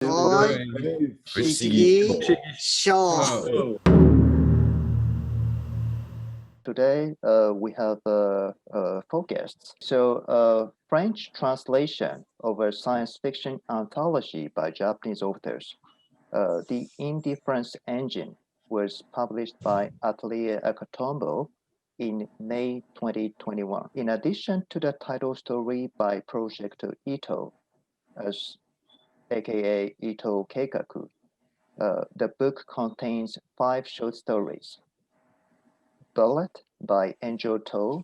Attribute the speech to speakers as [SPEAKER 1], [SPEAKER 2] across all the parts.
[SPEAKER 1] はい。不思議ショー。
[SPEAKER 2] Today, we have four guests. So, French translation of a science fiction anthology by Japanese authors. The Indifference Engine was published by Atelier Akatombo in May 2021. In addition to the title story by Project Itoh, aka ITOH Keikaku, the book contains 5 short stories. Bullet by ENJOE Toh,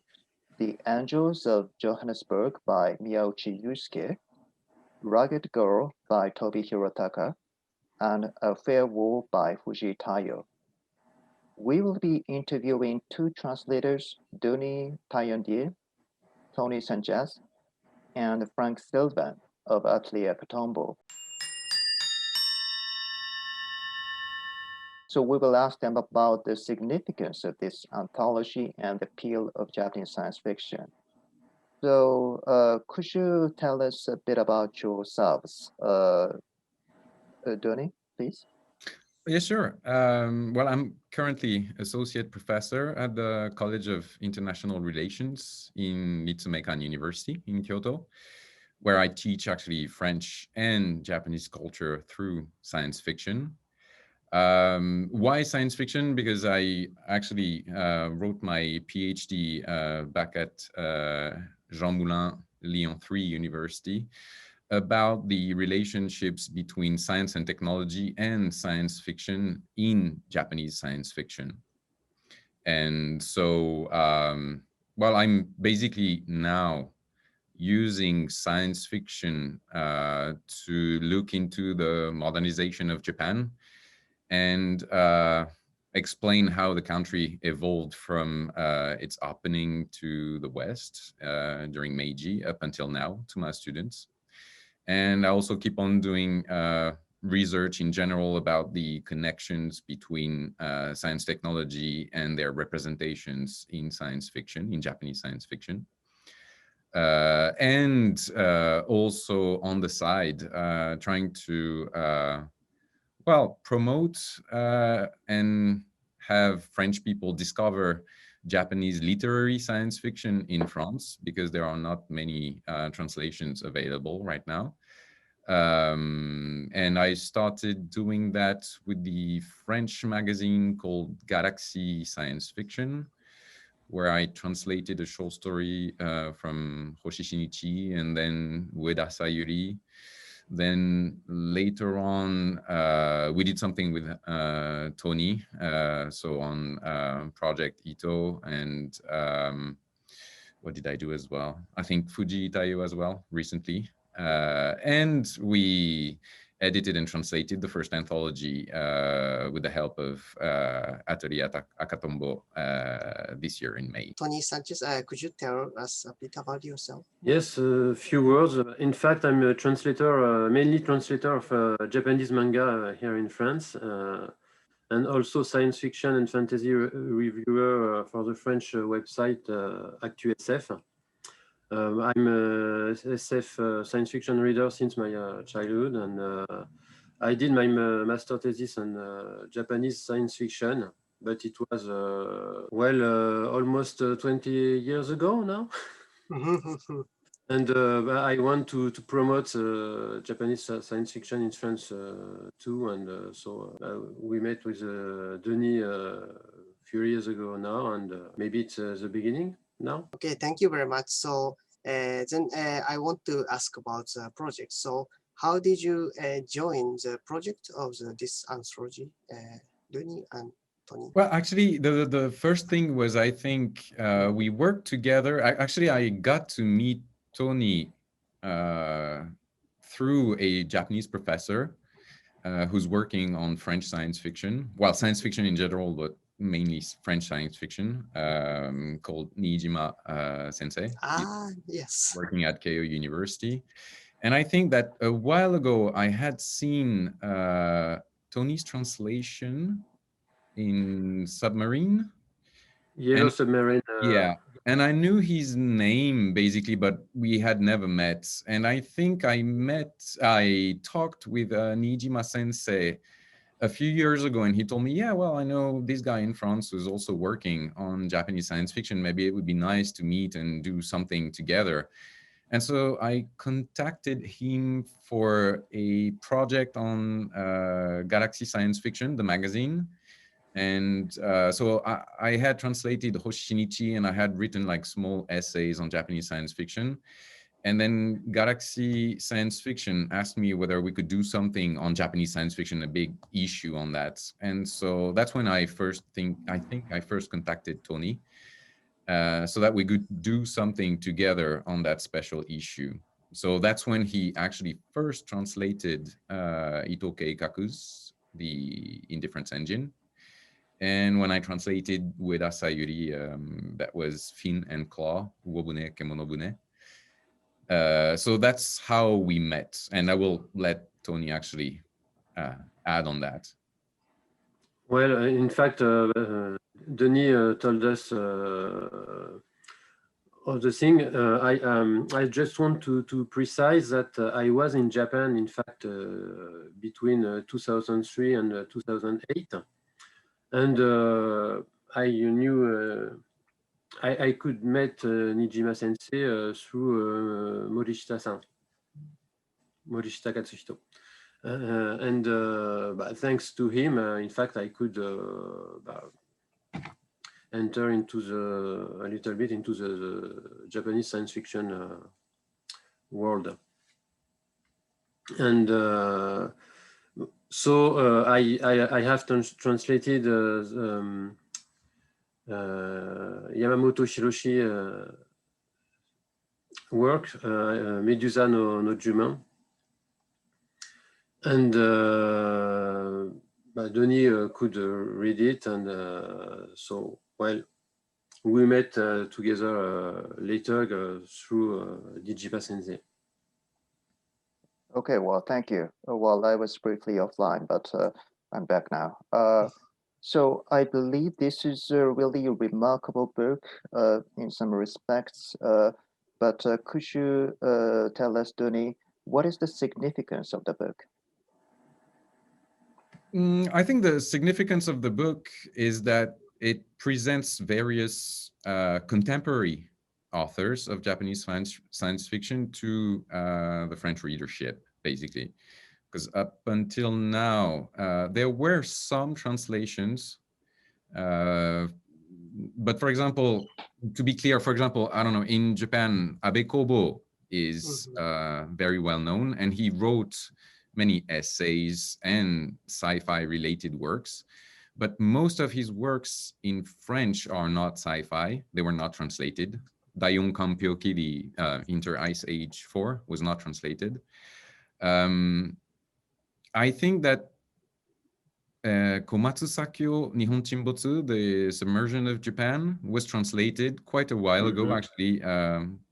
[SPEAKER 2] The Angels of Johannesburg by MIYAUCHI Yusuke, Rugged Girl by TOBI Hirotaka, and A Fair War by FUJII Taiyo. We will be interviewing 2 translators, Denis Taillandier, Tony Sanchez, and Frank Sylvain of Atelier Akatombo. So we will ask them about the significance of this anthology and the appeal of Japanese science fiction. So could you tell us a bit about yourselves? Denis, please.
[SPEAKER 3] Yeah, sure. Well, I'm currently associate professor at the College of International Relations in Ritsumeikan University in Kyoto, where I teach actually French and Japanese culture through science fiction. Why science fiction? Because I actually wrote my PhD back at Jean Moulin Lyon 3 University about the relationships between science and technology and science fiction in Japanese science fiction. And so, well, I'm basically now using science fiction to look into the modernization of Japan and explain how the country evolved from its opening to the West during Meiji up until now to my students. And I also keep on doing research in general about the connections between science technology and their representations in science fiction, in Japanese science fiction. And also on the side, trying to well, promote and have French people discover Japanese literary science fiction in France, because there are not many translations available right now. And I started doing that with the French magazine called Galaxy Science Fiction, where I translated a short story from Hoshi Shinichi and then Ueda Sayuri. Then later on, we did something with Tony, so on Project Itoh, and what did I do as well? I think FUJII Taiyo as well recently. And we edited and translated the first anthology with the help of Atelier Akatombo this year in May.
[SPEAKER 1] Tony Sanchez, could you tell us a bit about yourself?
[SPEAKER 4] Yes, a few words. In fact, I'm a translator, mainly translator of Japanese manga here in France, and also science fiction and fantasy reviewer for the French website Actu-SF. I'm a SF science fiction reader since my childhood, and I did my master thesis on Japanese science fiction, but it was, almost 20 years ago now. And I want to promote Japanese science fiction in France too, and so we met with Denis a few years ago now, and maybe it's the beginning now.
[SPEAKER 1] Okay, thank you very much. So then I want to ask about the project. So how did you join the project of this anthology, Denis and Tony?
[SPEAKER 3] Well, actually, the first thing was, I think we worked together. I got to meet Tony through a Japanese professor who's working on French science fiction. Well, science fiction in general, but mainly French science fiction, called Niijima Sensei.
[SPEAKER 1] Yes.
[SPEAKER 3] Working at Keio University. And I think that a while ago, I had seen Tony's translation in Submarine.
[SPEAKER 4] Yellow Submarine.
[SPEAKER 3] Yeah. And I knew his name basically, but we had never met. And I think I talked with Nijima Sensei a few years ago, and he told me, yeah, well, I know this guy in France who's also working on Japanese science fiction. Maybe it would be nice to meet and do something together. And so I contacted him for a project on Galaxy Science Fiction, the magazine. And so I had translated Hoshinichi, and I had written like small essays on Japanese science fiction. And then Galaxy Science Fiction asked me whether we could do something on Japanese science fiction, a big issue on that. And so that's when I think I first contacted Tony, so that we could do something together on that special issue. So that's when he actually first translated Itoh Keikaku's The Indifference Engine. And when I translated with Asayuri, that was Fin and Claw, Uobune Kemonobune. So that's how we met. And I will let Tony actually add on that.
[SPEAKER 4] Well, in fact, Denis told us of the thing. I just want to precise that I was in Japan, in fact, between 2003 and 2008. And I knew I could meet Nijima Sensei through Morishita Katsuhito. And thanks to him, in fact, I could enter into a little bit into the Japanese science fiction world. And so I have translated Yamamoto Hiroshi work, Medusa no Juman. And Denis could read it, and so, well, we met together later through Nijima Sensei.
[SPEAKER 2] Okay, well, thank you. Well, I was briefly offline, but I'm back now. So I believe this is a really remarkable book in some respects, but could you tell us, Denis, what is the significance of the book?
[SPEAKER 3] I think the significance of the book is that it presents various contemporary authors of Japanese science fiction to the French readership, basically. Because up until now, there were some translations. But for example, to be clear, for example, I don't know, in Japan, Abe Kobo is very well known, and he wrote many essays and sci-fi related works. But most of his works in French are not sci-fi. They were not translated. Daion Kampyoki, the Inter-Ice Age 4, was not translated. I think that Komatsu Sakyo Nihon Chinbotsu, the Submersion of Japan, was translated quite a while ago, actually,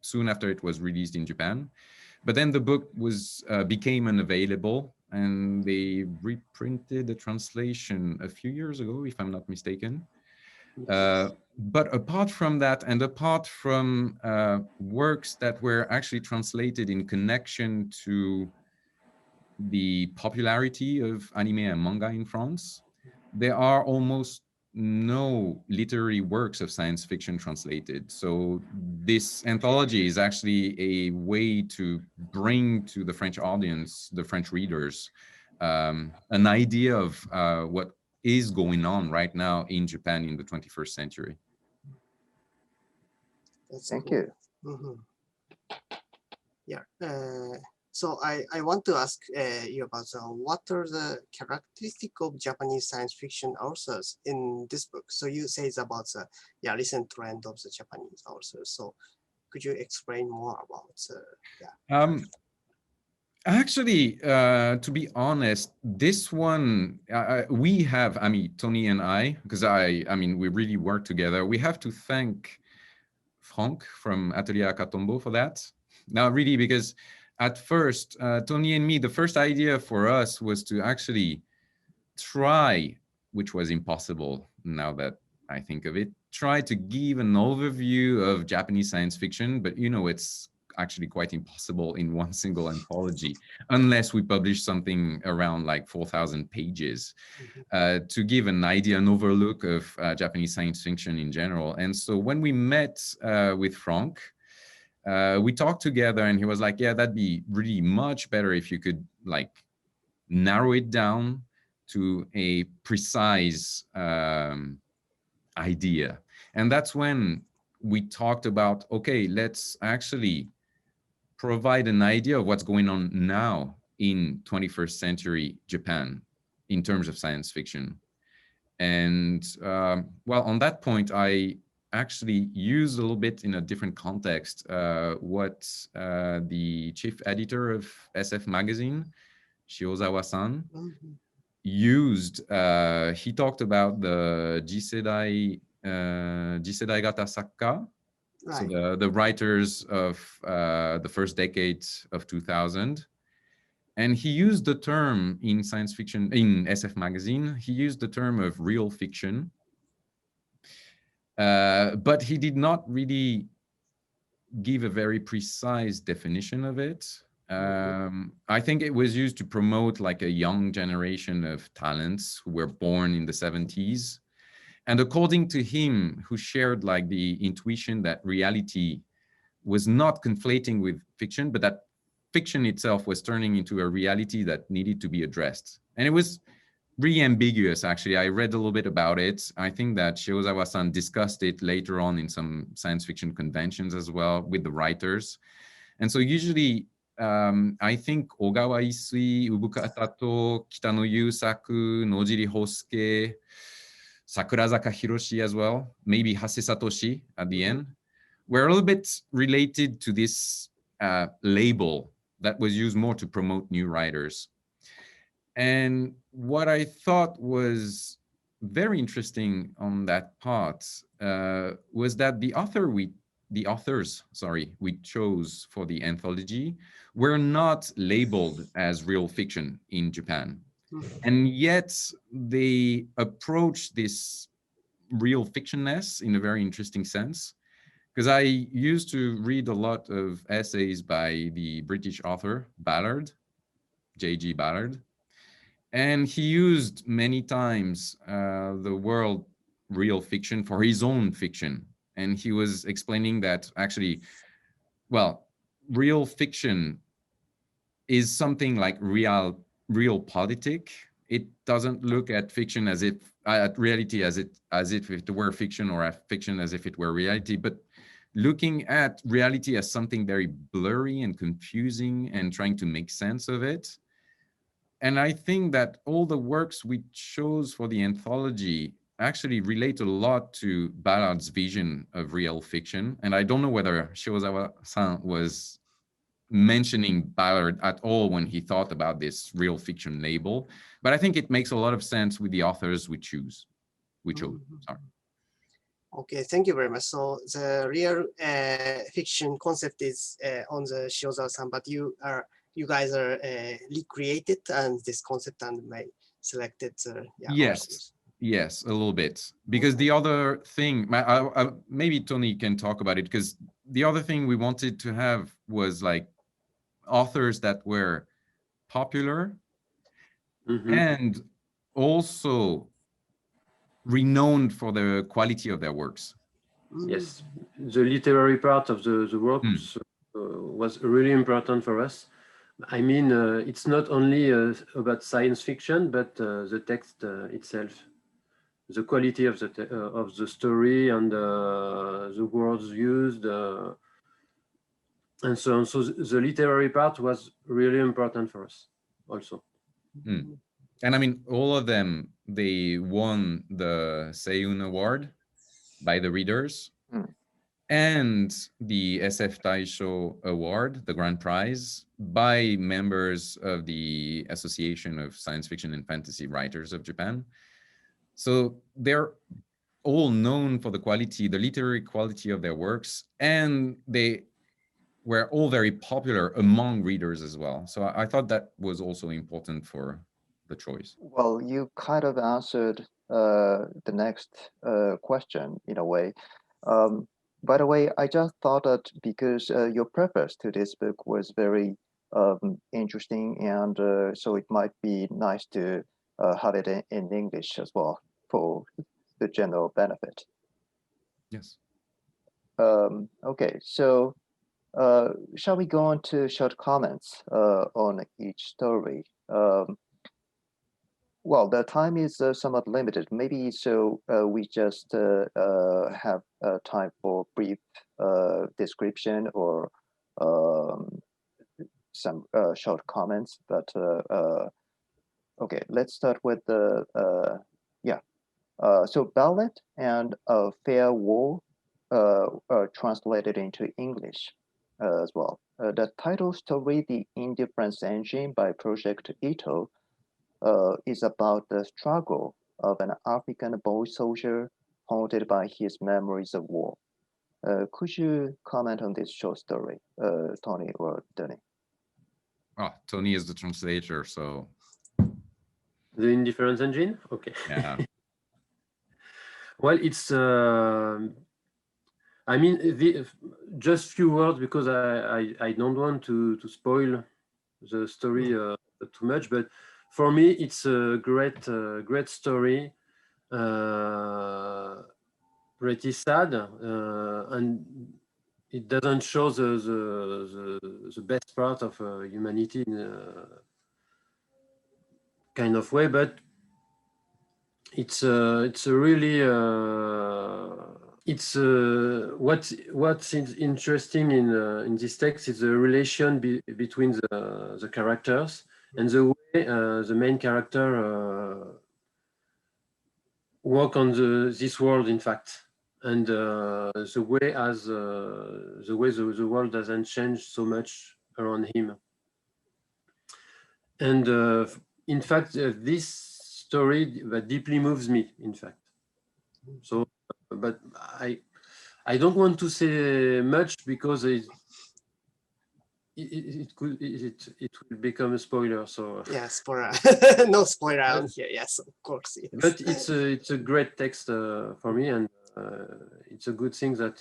[SPEAKER 3] soon after it was released in Japan. But then the book became unavailable, and they reprinted the translation a few years ago, if I'm not mistaken. But apart from that, and apart from works that were actually translated in connection to the popularity of anime and manga in France, there are almost no literary works of science fiction translated. So this anthology is actually a way to bring to the French audience, the French readers, an idea of what is going on right now in Japan in the 21st century.
[SPEAKER 2] Thank you.
[SPEAKER 1] Yeah. So I want to ask you about what are the characteristics of Japanese science fiction authors in this book? So you say it's about the recent trend of the Japanese authors. So could you explain more about
[SPEAKER 3] Actually, to be honest, this one we have, I mean, Tony and I, because I mean, we really work together. We have to thank Franck from Atelier Akatombo for that. Now, really, because at first, Tony and me, the first idea for us was to actually try, which was impossible now that I think of it, try to give an overview of Japanese science fiction, but you know, it's actually quite impossible in one single anthology, unless we publish something around like 4,000 pages, to give an idea, an overlook of Japanese science fiction in general. And so when we met with Franck, we talked together and he was like, yeah, that'd be really much better if you could like narrow it down to a precise idea. And that's when we talked about, okay, let's actually provide an idea of what's going on now in 21st century Japan in terms of science fiction. And well, on that point, I actually used a little bit in a different context what the chief editor of SF magazine, Shiozawa-san, used. He talked about the Jisedai Gata Sakka,
[SPEAKER 1] Right.
[SPEAKER 3] so the writers of the first decade of 2000. And he used the term in science fiction, in SF magazine, he used the term of real fiction. But he did not really give a very precise definition of it. I think it was used to promote like a young generation of talents who were born in the 70s. And according to him, who shared like the intuition that reality was not conflating with fiction, but that fiction itself was turning into a reality that needed to be addressed. And it was really ambiguous, actually. I read a little bit about it. I think that Shiozawa-san discussed it later on in some science fiction conventions as well with the writers. And so usually, I think Ogawa Isui, Ubuka Tato, Kitano Yusaku, Nojiri Hosuke, Sakurazaka Hiroshi as well, maybe Hase Satoshi at the end, were a little bit related to this label that was used more to promote new writers. And what I thought was very interesting on that part was that the authors we chose for the anthology were not labeled as real fiction in Japan. And yet they approach this real fictionness in a very interesting sense. Because I used to read a lot of essays by the British author Ballard, J.G. Ballard. And he used many times the word real fiction for his own fiction. And he was explaining that actually, well, real fiction is something like realpolitik. It doesn't look at fiction as if, at reality as if it were fiction, or at fiction as if it were reality, but looking at reality as something very blurry and confusing and trying to make sense of it. And I think that all the works we chose for the anthology actually relate a lot to Ballard's vision of real fiction. And I don't know whether Shiozawa-san was mentioning Ballard at all when he thought about this real fiction label, but I think it makes a lot of sense with the authors we chose. Sorry.
[SPEAKER 1] Okay, thank you very much. So the real fiction concept is on the Shiozawa-san, but you guys are recreated and this concept and selected.
[SPEAKER 3] Yes, a little bit. Because the other thing, maybe Tony can talk about it, because the other thing we wanted to have was like authors that were popular and also renowned for the quality of their works.
[SPEAKER 4] Yes, the literary part of the works was really important for us. I mean, it's not only about science fiction, but the text itself, the quality of the story and the words used, and so on. So the literary part was really important for us also.
[SPEAKER 3] And I mean, all of them, they won the Seiyun Award by the readers and the SF Taisho Award, the grand prize, by members of the Association of Science Fiction and Fantasy Writers of Japan. So they're all known for the quality, the literary quality of their works, and they were all very popular among readers as well. So I thought that was also important for the choice.
[SPEAKER 2] Well, you kind of answered the next question in a way. By the way, I just thought that because your preface to this book was very interesting, and so it might be nice to have it in English as well for the general benefit.
[SPEAKER 3] Yes.
[SPEAKER 2] Okay, so shall we go on to short comments on each story? Well, the time is somewhat limited. Maybe so we just have time for brief description or some short comments. But okay, let's start with the so Ballad and Fair War are translated into English as well. The title story, The Indifference Engine by Project Itoh, is about the struggle of an African boy soldier haunted by his memories of war. Could you comment on this short story, Tony or Denis?
[SPEAKER 3] Oh, Tony is the translator, so.
[SPEAKER 4] The Indifference Engine? Okay.
[SPEAKER 3] Yeah.
[SPEAKER 4] Well, it's, I mean, just few words because I don't want to spoil the story too much, but for me, it's a great story, pretty sad, and it doesn't show the best part of humanity in a kind of way, but it's a really what's interesting in this text is the relation between the characters and the way the main character work on this world, in fact, and the way the world doesn't change so much around him. And in fact, this story that deeply moves me, in fact. So, but I don't want to say much because it will become a spoiler. So
[SPEAKER 1] yeah, spoiler. No spoiler on here. Yes, of course. Yes.
[SPEAKER 4] But it's a great text for me, and it's a good thing that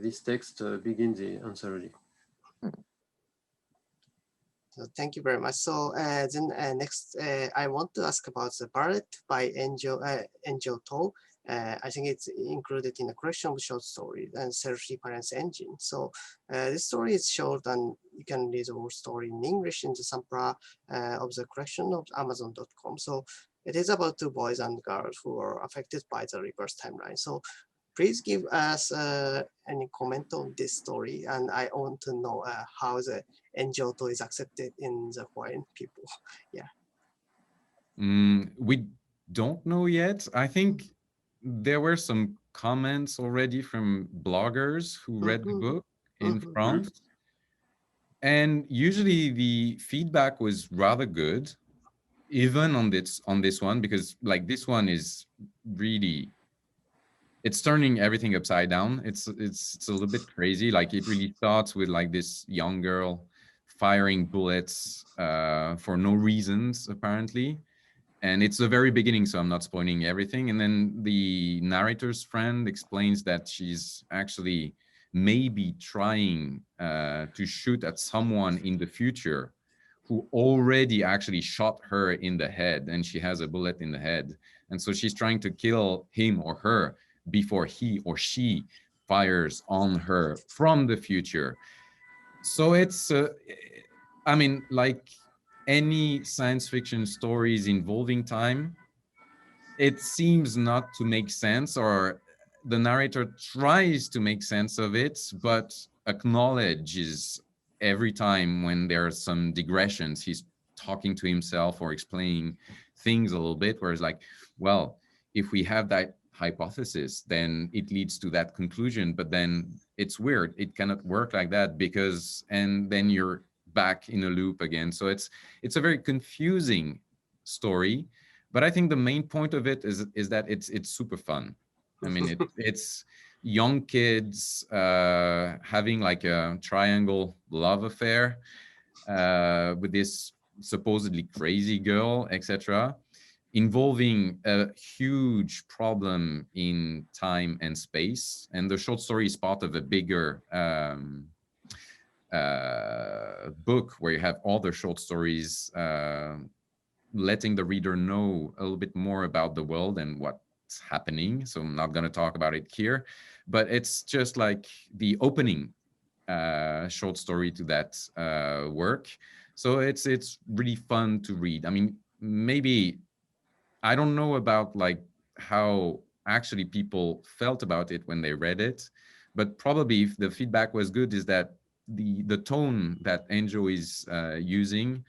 [SPEAKER 4] this text begins the anthology.
[SPEAKER 1] So thank you very much. So then next, I want to ask about the Ballad by ENJOE Toh. I think it's included in a collection of short stories and self-reference engine. So this story is short, and you can read the whole story in English in the sampler of the collection of Amazon.com. So it is about two boys and girls who are affected by the reverse timeline. So please give us any comment on this story, and I want to know how the ENJOE Toh is accepted in the foreign people. Yeah.
[SPEAKER 3] We don't know yet. I think there were some comments already from bloggers who read the book in France. And usually the feedback was rather good, even on this one, because like this one is really, it's turning everything upside down. It's a little bit crazy. Like it really starts with like this young girl firing bullets for no reasons, apparently. And it's the very beginning, so I'm not spoiling everything. And then the narrator's friend explains that she's actually maybe trying to shoot at someone in the future who already actually shot her in the head, and she has a bullet in the head. And so she's trying to kill him or her before he or she fires on her from the future. So it's, I mean, like, any science fiction stories involving time, it seems not to make sense, or the narrator tries to make sense of it, but acknowledges every time when there are some digressions, he's talking to himself or explaining things a little bit, where it's like, well, if we have that hypothesis, then it leads to that conclusion, but then it's weird. It cannot work like that because, and then you're back in a loop again. So it's a very confusing story, but I think the main point of it is that it's super fun. I mean, it's young kids having like a triangle love affair with this supposedly crazy girl, etc. involving a huge problem in time and space. And the short story is part of a bigger book where you have all the short stories letting the reader know a little bit more about the world and what's happening. So I'm not going to talk about it here, but it's just like the opening short story to that work. So it's really fun to read. I mean, maybe I don't know about like how actually people felt about it when they read it, but probably if the feedback was good, is that the tone that ENJOE is using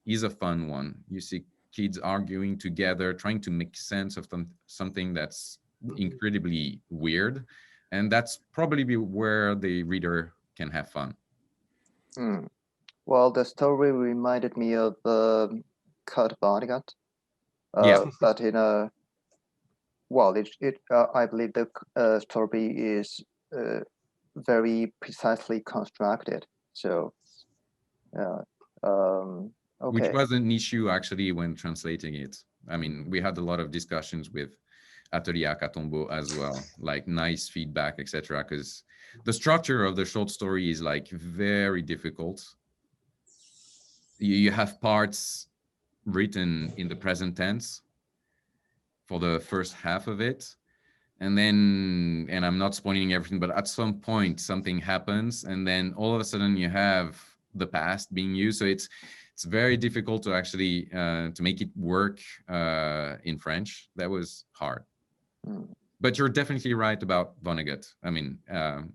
[SPEAKER 3] is a fun one. You see kids arguing together, trying to make sense of something that's incredibly weird, and that's probably where the reader can have fun.
[SPEAKER 2] Well, the story reminded me of Kurt Vonnegut.
[SPEAKER 3] Yeah.
[SPEAKER 2] But in a, well, I believe the story is very precisely constructed. So, okay.
[SPEAKER 3] Which was an issue actually when translating it. I mean, we had a lot of discussions with Atelier Akatombo as well, like nice feedback, etc. Because the structure of the short story is like very difficult. You have parts written in the present tense for the first half of it. And then, and I'm not spoiling everything, but at some point something happens, and then all of a sudden you have the past being used. So it's very difficult to actually to make it work in French. That was hard. But you're definitely right about Vonnegut. I mean,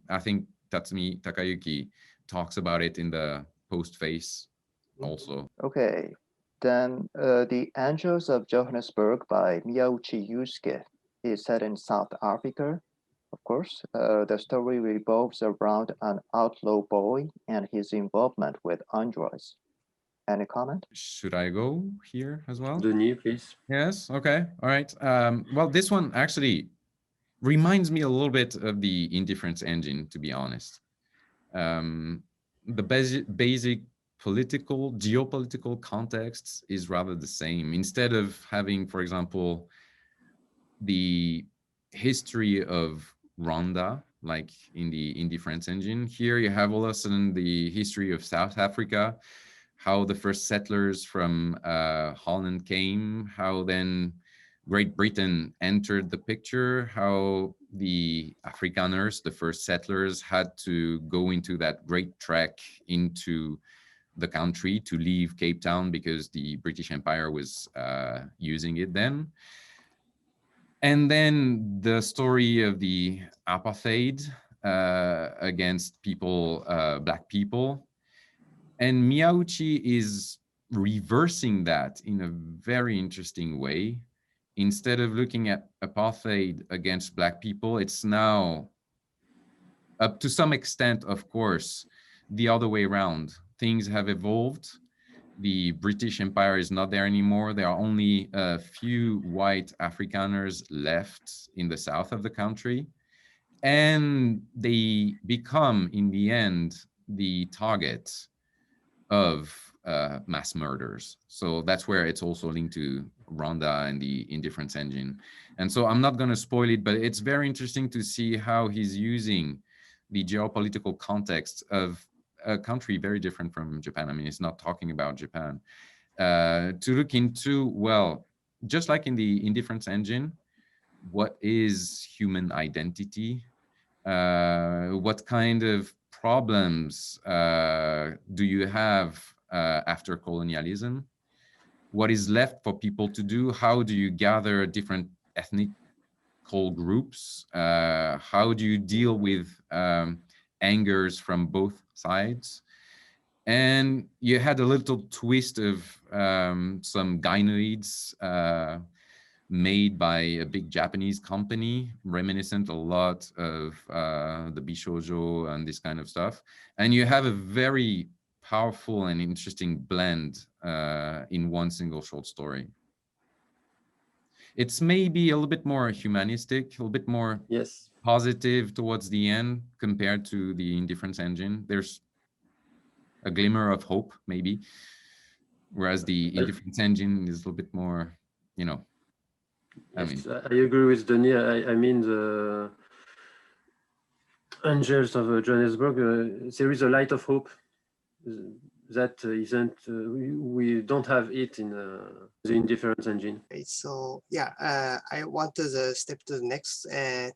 [SPEAKER 3] I think Tatsumi Takayuki talks about it in the postface also.
[SPEAKER 2] Okay, then the Angels of Johannesburg by MIYAUCHI Yusuke is set in South Africa. Of course, the story revolves around an outlaw boy and his involvement with androids. Any comment?
[SPEAKER 3] Should I go here as well?
[SPEAKER 4] Denis, please.
[SPEAKER 3] Yes. Okay. All right. Well, this one actually reminds me a little bit of the Indifference Engine, to be honest. The basic geopolitical context is rather the same. Instead of having, for example, the history of Rwanda, like in the Indifference Engine, here you have all of a sudden the history of South Africa, how the first settlers from Holland came, how then Great Britain entered the picture, how the Afrikaners, the first settlers, had to go into that great trek into the country to leave Cape Town because the British Empire was using it then. And then the story of the apartheid against people, Black people. And MIYAUCHI is reversing that in a very interesting way. Instead of looking at apartheid against Black people, it's now, up to some extent, of course, the other way around. Things have evolved. The British Empire is not there anymore. There are only a few white Afrikaners left in the south of the country. And they become, in the end, the target of mass murders. So that's where it's also linked to Rwanda and the Indifference Engine. And so I'm not going to spoil it, but it's very interesting to see how he's using the geopolitical context of a country very different from Japan. I mean, it's not talking about Japan. To look into, well, just like in the Indifference Engine, what is human identity? What kind of problems do you have after colonialism? What is left for people to do? How do you gather different ethnical groups? How do you deal with angers from both sides? And you had a little twist of some gynoids made by a big Japanese company, reminiscent a lot of the Bishoujo and this kind of stuff. And you have a very powerful and interesting blend in one single short story. It's maybe a little bit more humanistic, a little bit more positive towards the end compared to the Indifference Engine. There's a glimmer of hope, maybe, whereas the Indifference Engine is a little bit more, you know,
[SPEAKER 4] Yes, I agree with Denis. I mean, the Angels of Johannesburg, there is a light of hope that isn't, we don't have it in the Indifference Engine.
[SPEAKER 1] Okay, so yeah, I want to step to the next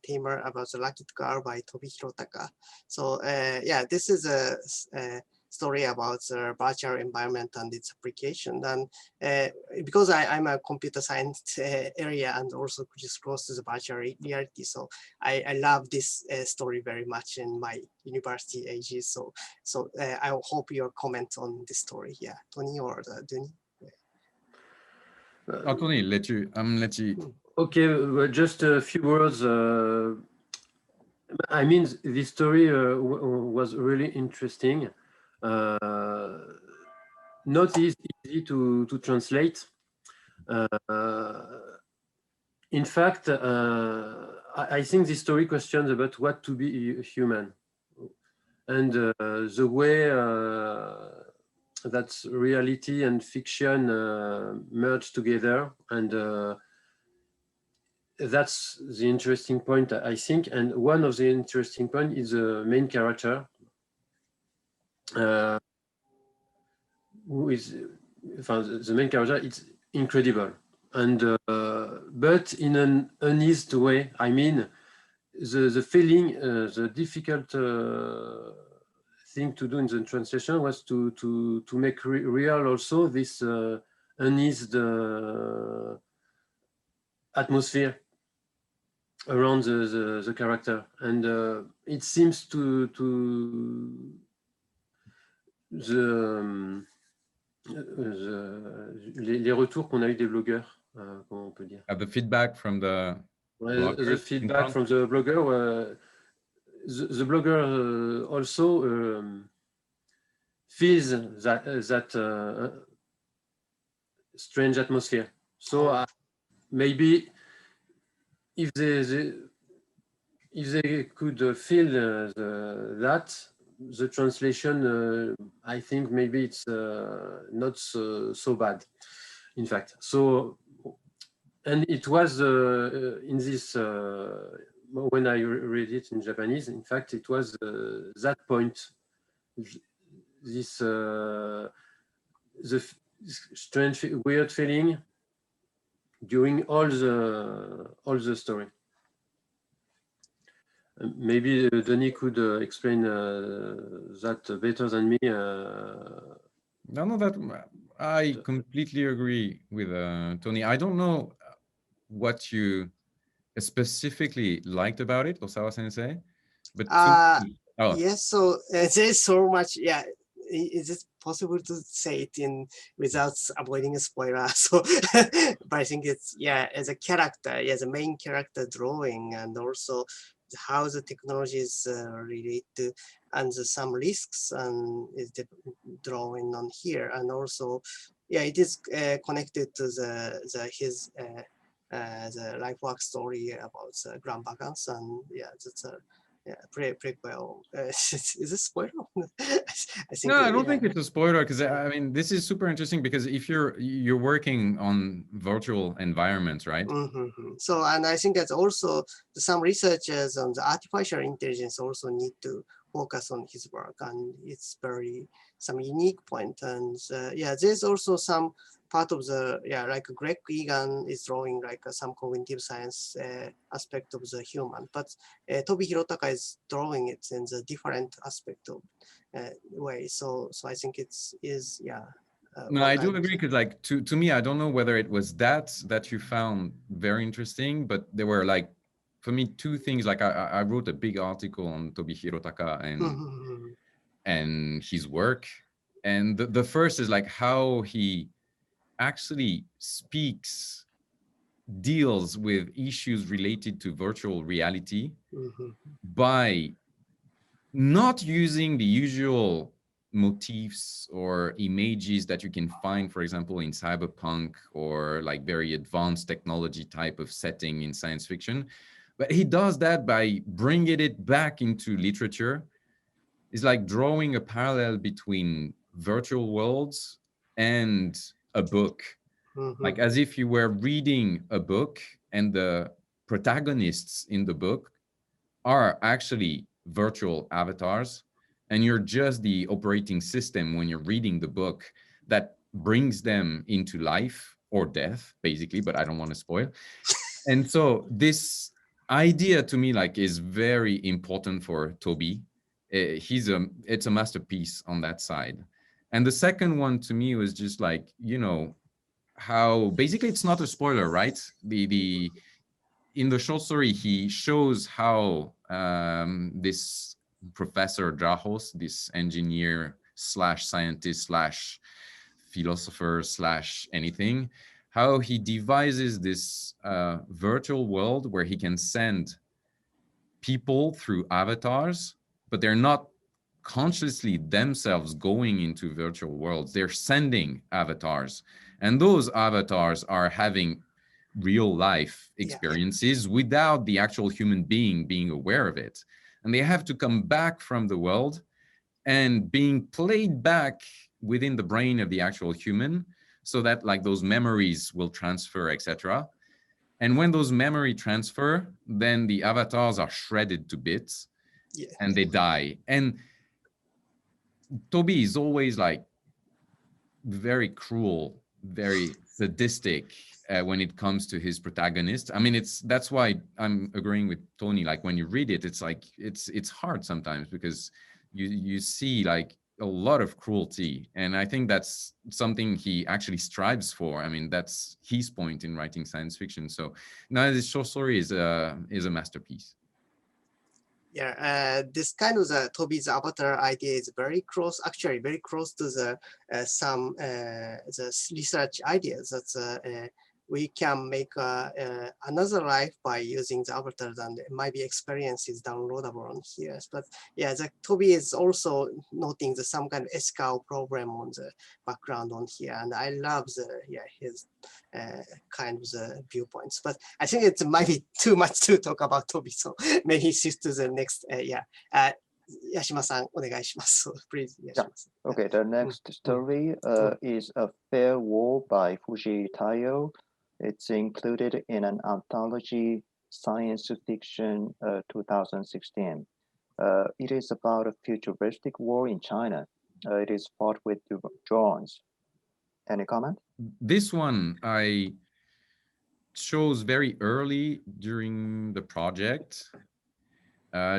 [SPEAKER 1] theme about the Lucky Girl by TOBI Hirotaka. So yeah, this is a story about the virtual environment and its application. And because I'm a computer science area and also just close to the virtual reality, so I love this story very much in my university ages. So I hope your comment on this story. Yeah, Tony or Denis.
[SPEAKER 3] Tony, let you.
[SPEAKER 4] Okay, just a few words. I mean, this story was really interesting. Not easy to translate. In fact, I think this story questions about what to be human, and the way that reality and fiction merge together, and that's the interesting point, I think. And one of the interesting points is the main character, who is the main character. It's incredible, and but in an uneased way. I mean, the feeling, the difficult thing to do in the translation was to make real also this uneased atmosphere around the character, and it seems to les retours qu'on a eu des blogueurs, comment on peut dire.
[SPEAKER 3] The feedback from the bloggers.
[SPEAKER 4] The feedback from the blogger. The blogger also feels that strange atmosphere. So maybe if they could feel that, the translation, I think maybe it's not so bad, in fact. So, and it was in this, when I read it in Japanese, in fact, it was that point, this the strange, weird feeling during all the story. Maybe Denis could explain that better than me.
[SPEAKER 3] No, that I completely agree with Tony. I don't know what you specifically liked about it, Osawa Sensei, but
[SPEAKER 1] yes. So there's so much. Yeah, is it possible to say it in without avoiding a spoiler? So, but I think it's, yeah, as a character, yeah, the main character drawing, and also how the technology is related, and some risks and is drawing on here, and also, yeah, it is connected to his the life work story about Grand Vagans, and yeah, that's a prequel. Is this spoiler? I think
[SPEAKER 3] no, I don't think it's a spoiler, because I mean, this is super interesting, because if you're working on virtual environments, right?
[SPEAKER 1] So, and I think that's also some researchers on the artificial intelligence also need to focus on his work, and it's very some unique point. And yeah, there's also some part of the, yeah, like Greg Egan is drawing like some cognitive science aspect of the human, but TOBI Hirotaka is drawing it in the different aspect of way. So I think it's yeah.
[SPEAKER 3] No, I do agree, because like to me, I don't know whether it was that you found very interesting, but there were like, for me, two things. Like I wrote a big article on TOBI Hirotaka and his work, and the first is like how he actually deals with issues related to virtual reality by not using the usual motifs or images that you can find, for example, in cyberpunk or like very advanced technology type of setting in science fiction. But he does that by bringing it back into literature. It's like drawing a parallel between virtual worlds and a book, like as if you were reading a book and the protagonists in the book are actually virtual avatars, and you're just the operating system when you're reading the book that brings them into life or death, basically, but I don't want to spoil. And so this idea to me like is very important for Toby. It's a masterpiece on that side. And the second one to me was just like, you know, how basically it's not a spoiler, right? In the short story, he shows how this Professor Drahos, this engineer slash scientist slash philosopher slash anything, how he devises this virtual world where he can send people through avatars, but they're not consciously themselves going into virtual worlds. They're sending avatars, and those avatars are having real life experiences without the actual human being aware of it. And they have to come back from the world and being played back within the brain of the actual human, so that like those memories will transfer, etc. And when those memory transfer, then the avatars are shredded to bits and they die. And Toby is always like very cruel, very sadistic when it comes to his protagonist. I mean, that's why I'm agreeing with Tony. Like when you read it, it's like it's hard sometimes because you see like a lot of cruelty, and I think that's something he actually strives for. I mean, that's his point in writing science fiction. So now this short story is a masterpiece.
[SPEAKER 1] Yeah, this kind of the Toby's avatar idea is very close, actually very close to the some the research ideas that we can make another life by using the avatars, and it might be experiences downloadable on here. But yeah, the Toby is also noting the some kind of ethical problem on the background on here, and I love the his kind of the viewpoints. But I think it might be too much to talk about Toby, so maybe shift to the next. Yashima-san, お願いします. Please, Yashima-san.
[SPEAKER 2] Okay, the next story is A Fair War by FUJII Taiyo. It's included in an anthology, Science Fiction 2016. It is about a futuristic war in China. It is fought with drones. Any comment?
[SPEAKER 3] This one I chose very early during the project,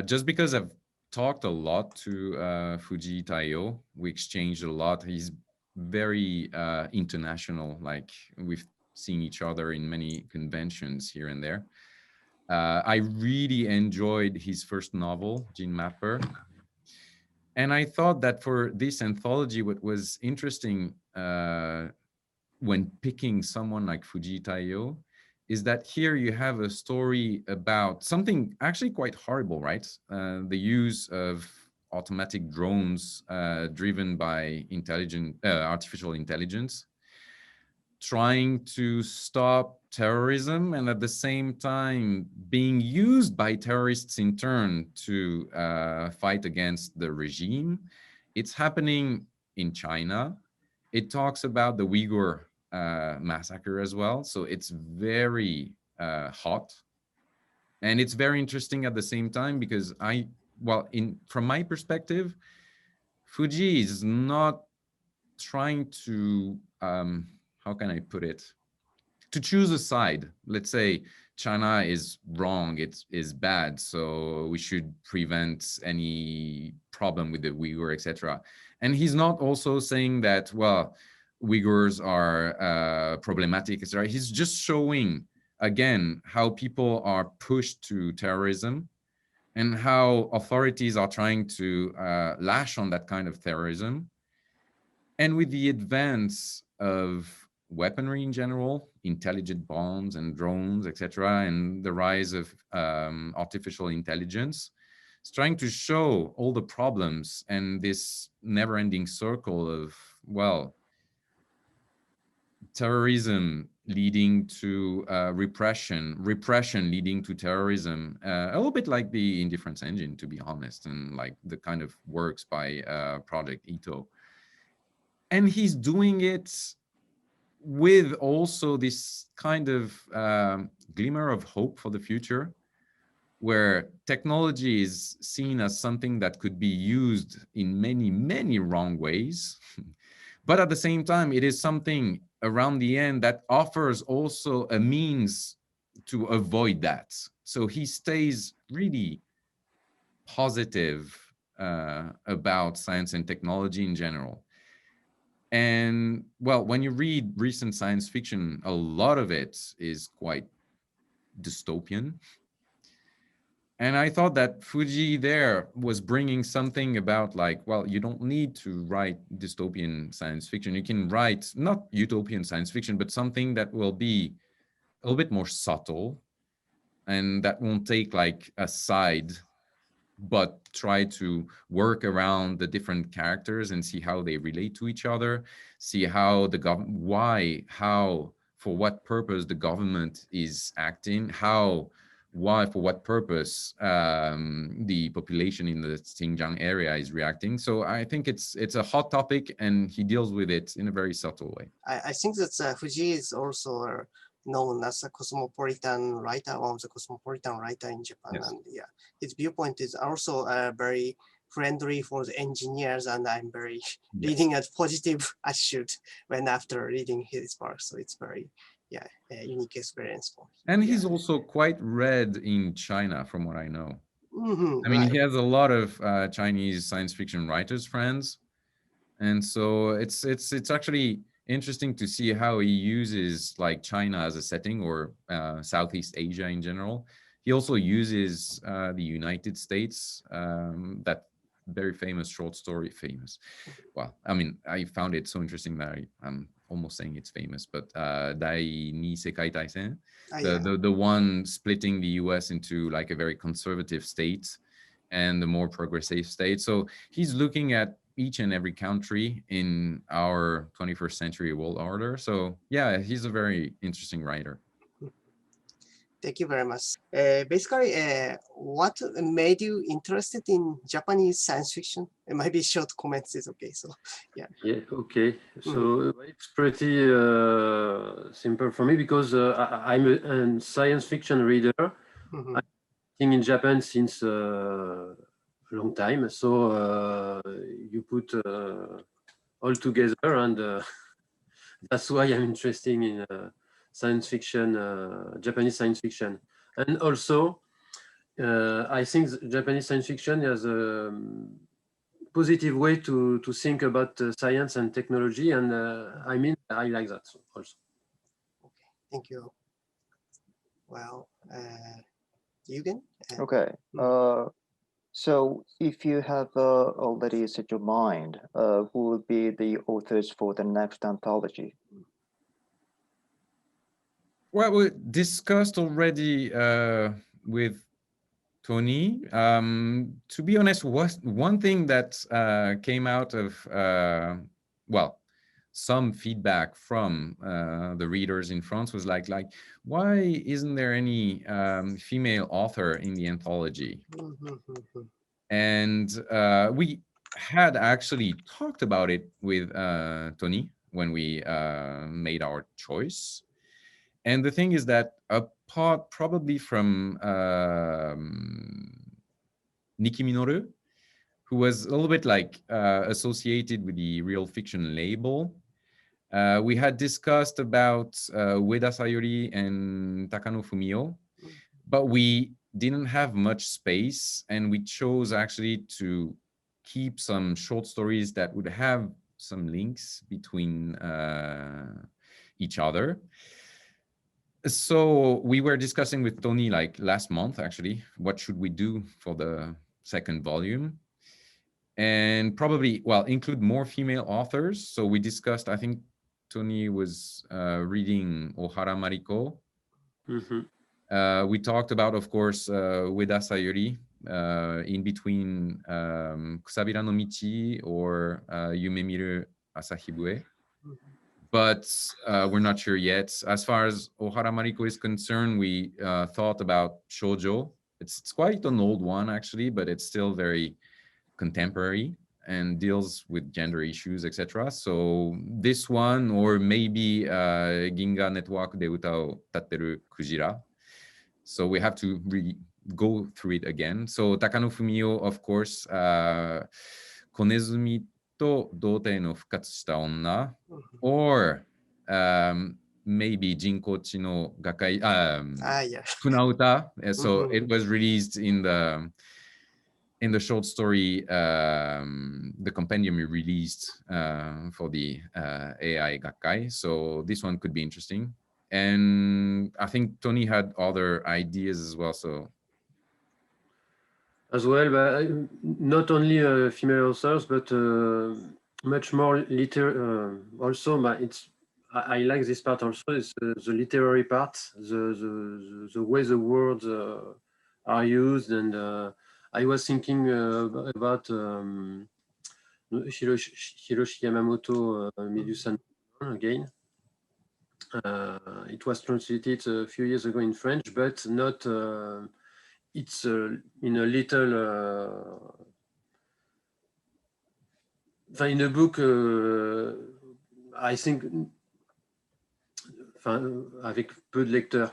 [SPEAKER 3] just because I've talked a lot to FUJII Taiyo. We exchanged a lot. He's very international, like we've seen each other in many conventions here and there. I really enjoyed his first novel, Gene Mapper. And I thought that for this anthology, what was interesting when picking someone like FUJII Taiyo is that here you have a story about something actually quite horrible, right? The use of automatic drones driven by artificial intelligence, trying to stop terrorism, and at the same time being used by terrorists in turn to fight against the regime. It's happening in China. It talks about the Uyghur massacre as well. So it's very hot. And it's very interesting at the same time because from my perspective, FUJII is not trying to, how can I put it? To choose a side. Let's say China is wrong, it is bad, so we should prevent any problem with the Uyghur, etc. And he's not also saying that, well, Uyghurs are problematic, etc. He's just showing, again, how people are pushed to terrorism and how authorities are trying to lash on that kind of terrorism. And with the advance of weaponry in general, intelligent bombs and drones, etc., and the rise of artificial intelligence, it's trying to show all the problems and this never-ending circle of, well, terrorism leading to repression leading to terrorism, a little bit like the Indifference Engine, to be honest, and like the kind of works by Project Itoh. And he's doing it with also this kind of glimmer of hope for the future, where technology is seen as something that could be used in many, many wrong ways. But at the same time, it is something around the end that offers also a means to avoid that. So he stays really positive about science and technology in general. And well, when you read recent science fiction, a lot of it is quite dystopian. And I thought that FUJII there was bringing something about like, well, you don't need to write dystopian science fiction. You can write not utopian science fiction, but something that will be a little bit more subtle and that won't take like a side, but try to work around the different characters and see how they relate to each other, see how the for what purpose the government is acting, for what purpose the population in the Xinjiang area is reacting. So I think it's a hot topic, and he deals with it in a very subtle way.
[SPEAKER 1] I think that FUJII is also known as a cosmopolitan writer, one of the cosmopolitan writer in Japan.
[SPEAKER 3] Yes.
[SPEAKER 1] And yeah, his viewpoint is also very friendly for the engineers, and I'm very reading a positive attitude when after reading his work. So it's very a unique experience for him.
[SPEAKER 3] And he's also quite read in China, from what I know.
[SPEAKER 1] Mm-hmm,
[SPEAKER 3] I mean, he has a lot of Chinese science fiction writers friends, and so it's actually interesting to see how he uses like China as a setting, or Southeast Asia in general. He also uses the United States, that very famous short story, well, I mean, I found it so interesting that I'm almost saying it's famous, but Dai Ni Sekai Taisen, the one splitting the US into like a very conservative state and the more progressive state. So he's looking at each and every country in our 21st century world order. So yeah, he's a very interesting writer.
[SPEAKER 1] Thank you very much. Basically, what made you interested in Japanese science fiction? It might be short comments is okay. So yeah.
[SPEAKER 4] Yeah. Okay. So it's pretty simple for me, because I'm a science fiction reader.
[SPEAKER 1] Mm-hmm.
[SPEAKER 4] I'm in Japan since a long time. So you put all together, and that's why I'm interested in science fiction, Japanese science fiction. And also, I think Japanese science fiction has a positive way to think about science and technology. And I mean, I like that also.
[SPEAKER 1] Okay, thank you. Well, Yugen?
[SPEAKER 2] Okay. So if you have already set your mind, who will be the authors for the next anthology?
[SPEAKER 3] Well, we discussed already with Tony. To be honest, one thing that came out of, well, some feedback from the readers in France was like, why isn't there any female author in the anthology? And we had actually talked about it with Tony when we made our choice. And the thing is that apart probably from Nikki Minoru, who was a little bit like associated with the real fiction label, we had discussed about Ueda Sayori and Takano Fumio, but we didn't have much space, and we chose actually to keep some short stories that would have some links between each other. So we were discussing with Tony like last month, actually, what should we do for the second volume? And probably, well, include more female authors. So we discussed, I think Tony was reading Ohara Mariko. We talked about, of course, Ueda Sayori, in between Kusabira no Michi or Yumemiru Asahibue. But we're not sure yet. As far as Ohara Mariko is concerned, we thought about shoujo. It's quite an old one, actually, but it's still very contemporary. and deals with gender issues, etc. So this one, or maybe Ginga Network de Uta o Tatteru Kujira. So we have to go through it again. So Takano Fumio, of course, Konezumi to Doutei no Fukatsu shita onna, or maybe Jinkochi no Gakai, Funauta. So it was released in the short story, the compendium we released for the AI Gakkai. So this one could be interesting. And I think Tony had other ideas as well. So
[SPEAKER 4] as well, but not only female authors, but much more also. But I like this part also. Is the literary part, the way the words are used, and I was thinking about Hiroshi Yamamoto, Medusa again. It was translated a few years ago in French, but not. It's in a little. In a book, I think. Avec peu de lecteurs.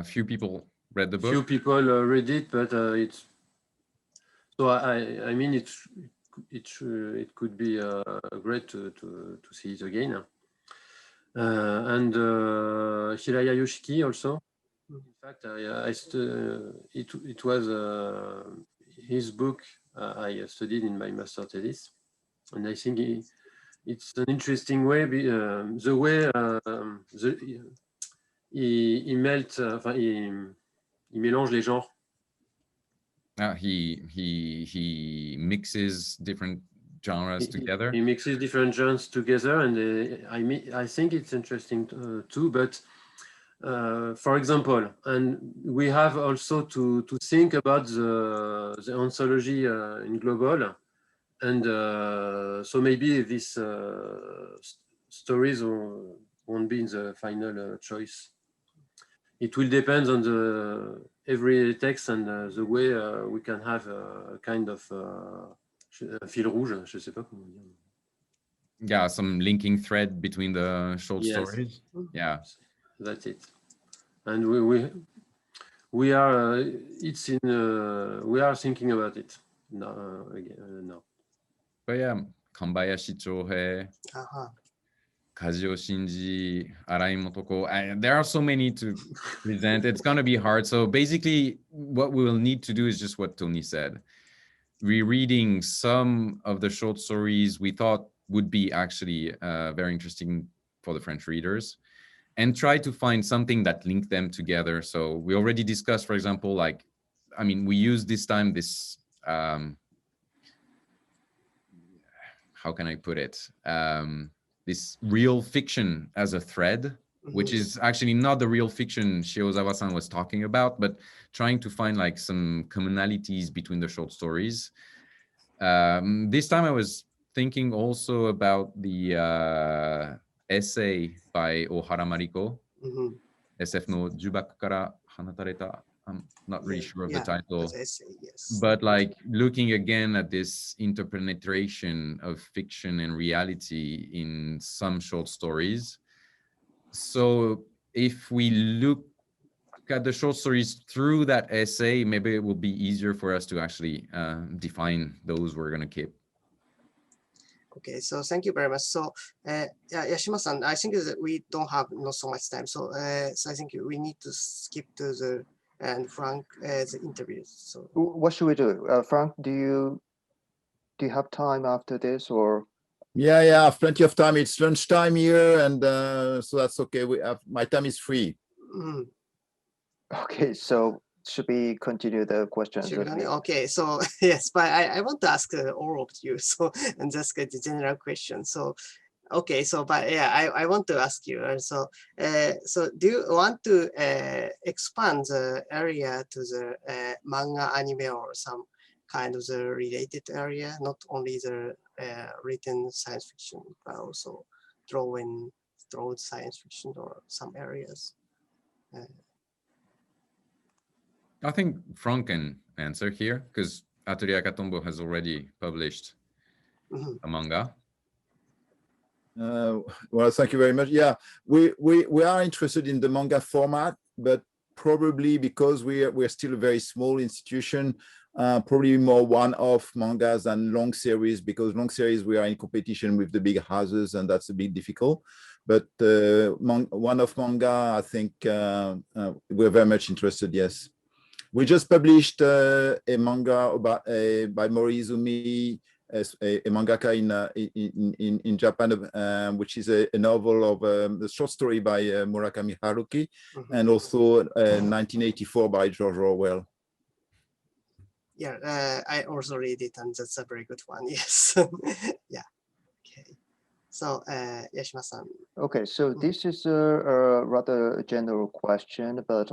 [SPEAKER 3] Few people read the book.
[SPEAKER 4] Few people read it, but it's. So I mean, it could be great to see it again. And Hiraya Yoshiki also. In fact, it was his book I studied in my master thesis, and I think it's an interesting way. The way il mélange les genres.
[SPEAKER 3] He mixes different genres together.
[SPEAKER 4] He mixes different genres together, and I think it's interesting too. But for example, and we have also to think about the anthology in global, and so maybe these stories won't be in the final choice. It will depend on every text and the way we can have a kind of fil rouge, je sais pas comment dire.
[SPEAKER 3] Yeah, some linking thread between the short stories. Yeah,
[SPEAKER 4] that's it. And we are we are thinking about it now.
[SPEAKER 3] But yeah, Kambayashi Chohei, Kajio Shinji, Arai Motoko. There are so many to present. It's going to be hard. So basically, what we will need to do is just what Tony said. Rereading some of the short stories we thought would be actually very interesting for the French readers, and try to find something that linked them together. So we already discussed, for example, like, I mean, we use this time this, how can I put it? This real fiction as a thread, which is actually not the real fiction Shiozawa-san was talking about, but trying to find like some commonalities between the short stories. This time I was thinking also about the essay by Ohara Mariko, SF no Jubaku kara hanatareta. I'm not really sure of the title, but like looking again at this interpenetration of fiction and reality in some short stories. So if we look at the short stories through that essay, maybe it will be easier for us to actually define those we're going to keep.
[SPEAKER 1] Okay, so thank you very much. So, Yashima-san, I think that we don't have not so much time. So, so I think we need to skip to the Frank the interviews. So,
[SPEAKER 2] what should we do? Frank, do you have time after this, or?
[SPEAKER 5] Yeah, I have plenty of time. It's lunchtime here, and so that's okay. My time is free.
[SPEAKER 2] Okay, so should we continue the questions?
[SPEAKER 1] Okay, so yes, but I want to ask all of you. So, and just get the general question. So, okay, so but yeah, I want to ask you. So, so do you want to expand the area to the manga, anime, or some kind of the related area, not only the written science fiction, but also drawn science fiction or some areas?
[SPEAKER 3] I think Frank can answer here, because Atelier Akatombo has already published a manga.
[SPEAKER 5] Well, thank you very much. Yeah, we are interested in the manga format, but probably because we're still a very small institution, probably more one-off mangas than long series, because long series we are in competition with the big houses and that's a bit difficult. But one-off manga, I think we're very much interested, yes. We just published a manga about by Moriizumi, a mangaka in Japan, which is a novel of a short story by Murakami Haruki, and also 1984 by George Orwell.
[SPEAKER 1] Yeah, I also read it, and that's a very good one. Yes. Yeah. Okay. So, Yashima-san.
[SPEAKER 2] Okay, so this is a rather general question, but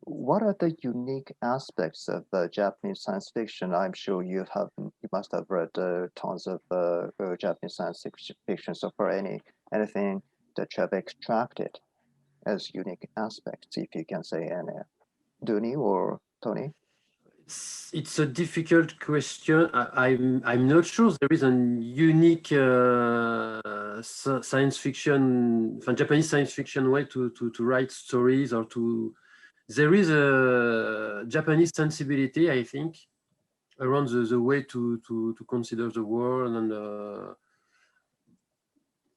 [SPEAKER 2] what are the unique aspects of Japanese science fiction? I'm sure you must have read tons of Japanese science fiction. So for anything that you have extracted as unique aspects, if you can say any, Duni or Tony?
[SPEAKER 4] It's a difficult question. I'm not sure there is a unique science fiction, Japanese science fiction way to write stories or to. There is a Japanese sensibility, I think, around the way to consider the world and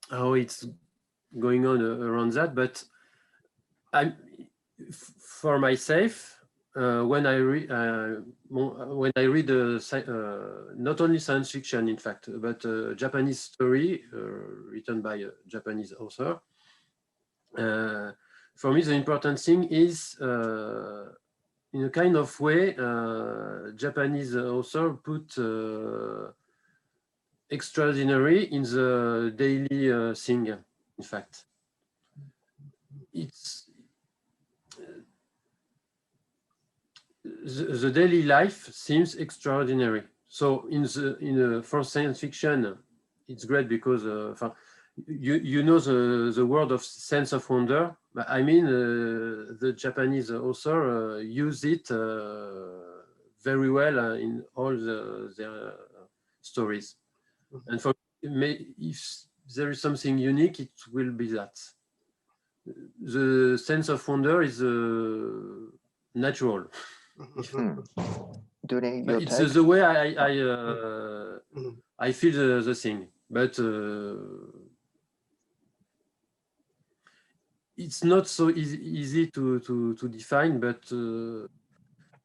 [SPEAKER 4] how it's going on around that. But for myself, when I read not only science fiction, in fact, but Japanese story written by a Japanese author, for me the important thing is, in a kind of way, Japanese author put extraordinary in the daily thing. In fact, it's the daily life seems extraordinary. So for science fiction, it's great because you know the word of sense of wonder. But I mean, the Japanese author use it very well in all their stories. And for me, if there is something unique, it will be that. The sense of wonder is natural. It's the way I feel the thing, but it's not so easy to define. But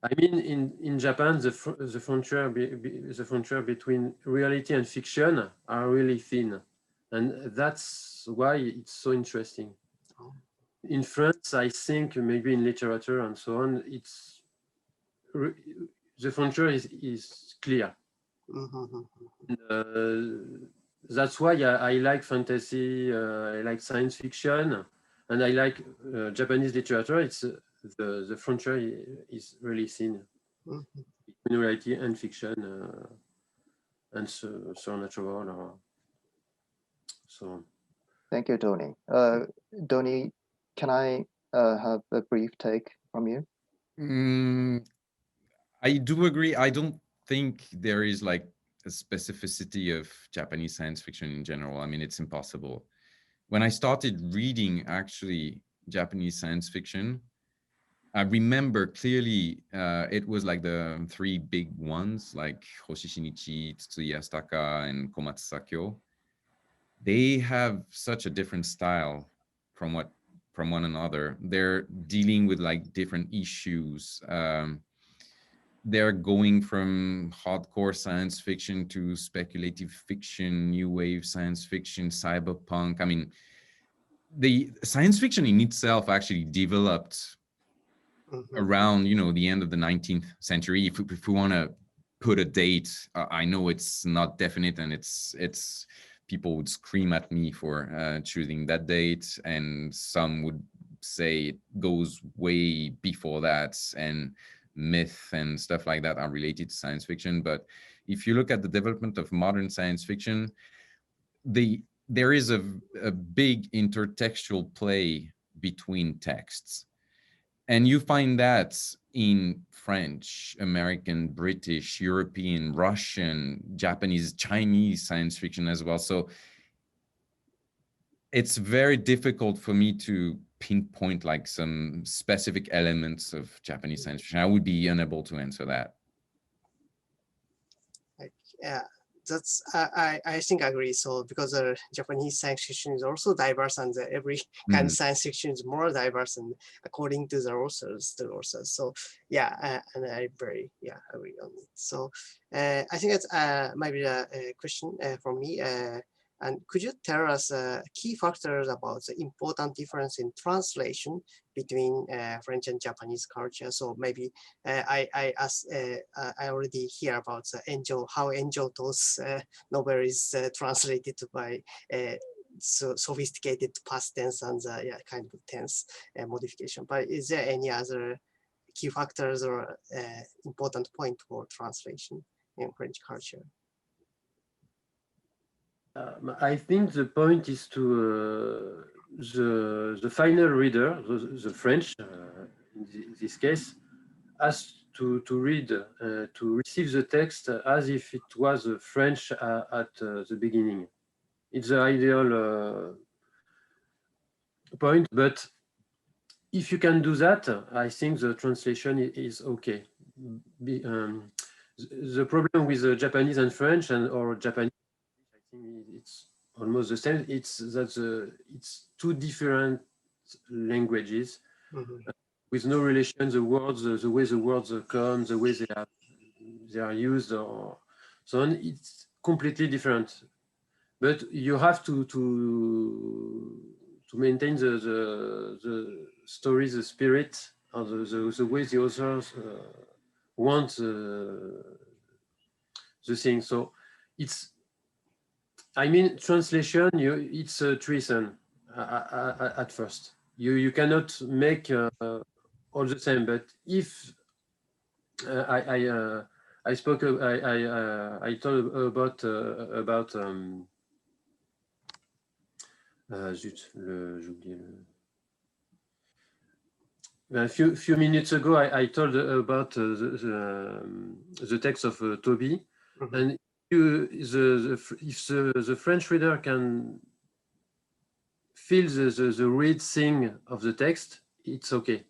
[SPEAKER 4] I mean, in Japan, the frontier between reality and fiction are really thin, and that's why it's so interesting. In France, I think maybe in literature and so on, the frontier is clear. That's why I like fantasy, I like science fiction, and I like Japanese literature. It's the frontier is really thin between reality and fiction and supernatural. So.
[SPEAKER 2] Thank you, Tony. Tony, can I have a brief take from you?
[SPEAKER 3] I do agree. I don't think there is like a specificity of Japanese science fiction in general. I mean, it's impossible. When I started reading actually Japanese science fiction, I remember clearly it was like the three big ones, like Hoshi Shinichi, Tsutsuya Asataka, and Komatsu Sakyo. They have such a different style from one another. They're dealing with like different issues. They're going from hardcore science fiction to speculative fiction, new wave science fiction, cyberpunk. I mean, the science fiction in itself actually developed around, the end of the 19th century. If we want to put a date, I know it's not definite, and it's people would scream at me for choosing that date, and some would say it goes way before that, and myth and stuff like that are related to science fiction. But if you look at the development of modern science fiction, there is a big intertextual play between texts, and you find that in French, American, British, European, Russian, Japanese, Chinese science fiction as well. So it's very difficult for me to pinpoint like some specific elements of Japanese science fiction. I would be unable to answer that.
[SPEAKER 1] Yeah, that's I think I agree. So because Japanese science fiction is also diverse, and every kind of science fiction is more diverse, and according to the authors, So yeah, and I very agree on it. So I think it's maybe a question from me. And could you tell us key factors about the important difference in translation between French and Japanese culture? So maybe I already hear about how ENJOE Toh's novel is translated by so sophisticated past tense and kind of tense modification. But is there any other key factors or important point for translation in French culture?
[SPEAKER 4] I think the point is to the final reader, the French, in this case, has to read, to receive the text as if it was French at the beginning. It's the ideal point, but if you can do that, I think the translation is okay. The problem with Japanese and French or Japanese, I think it's almost the same. It's that it's two different languages with no relation. The words, the way the words come, the way they are used, or so on. It's completely different. But you have to maintain the story, the spirit, or the way the authors want the thing. So it's, I mean, translation, it's a treason at first. You cannot make all the same. But if I spoke, I told about zut, j'ai oublié le. A few minutes ago, I told about the text of TOBI, and if the French reader can feel the read thing of the text, it's okay,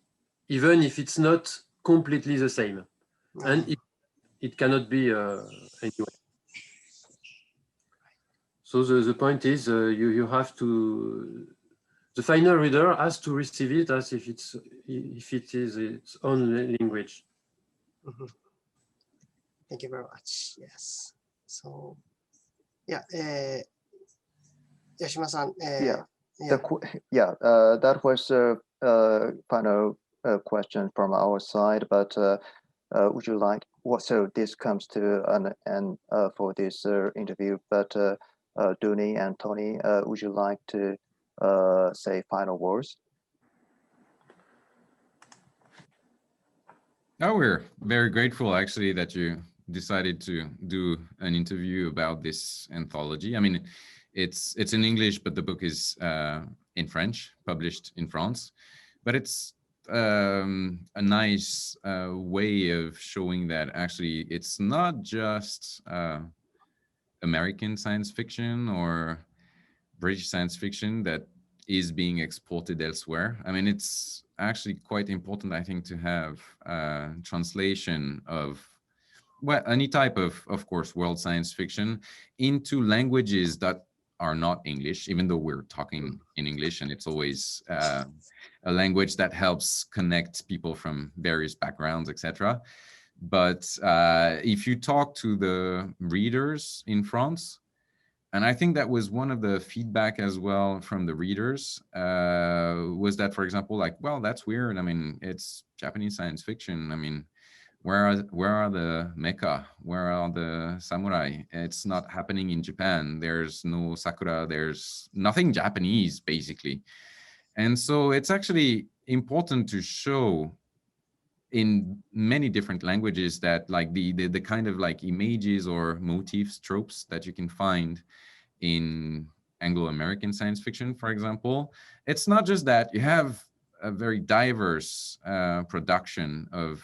[SPEAKER 4] even if it's not completely the same, and it cannot be anyway. So the point is, you have to. The final reader has to receive it as if it is its own language.
[SPEAKER 1] Thank you very much. Yes. So, yeah, Yashima-san.
[SPEAKER 2] That was a final question from our side. But would you like? So this comes to an end for this interview. But Dooney and Tony, would you like to say final words?
[SPEAKER 3] Oh, we're very grateful actually that you decided to do an interview about this anthology. I mean, it's in English, but the book is in French, published in France. But it's a nice way of showing that actually it's not just American science fiction or British science fiction that is being exported elsewhere. I mean, it's actually quite important, I think, to have translation of, well, any type of course, world science fiction into languages that are not English, even though we're talking in English, and it's always a language that helps connect people from various backgrounds, etc. But if you talk to the readers in France, and I think that was one of the feedback as well from the readers, was that, for example, like, well, that's weird. I mean, it's Japanese science fiction. I mean, where are the mecha? Where are the samurai? It's not happening in Japan. There's no sakura. There's nothing Japanese, basically. And so it's actually important to show in many different languages that like the kind of like images or motifs, tropes that you can find in Anglo-American science fiction, for example, it's not just that you have a very diverse production of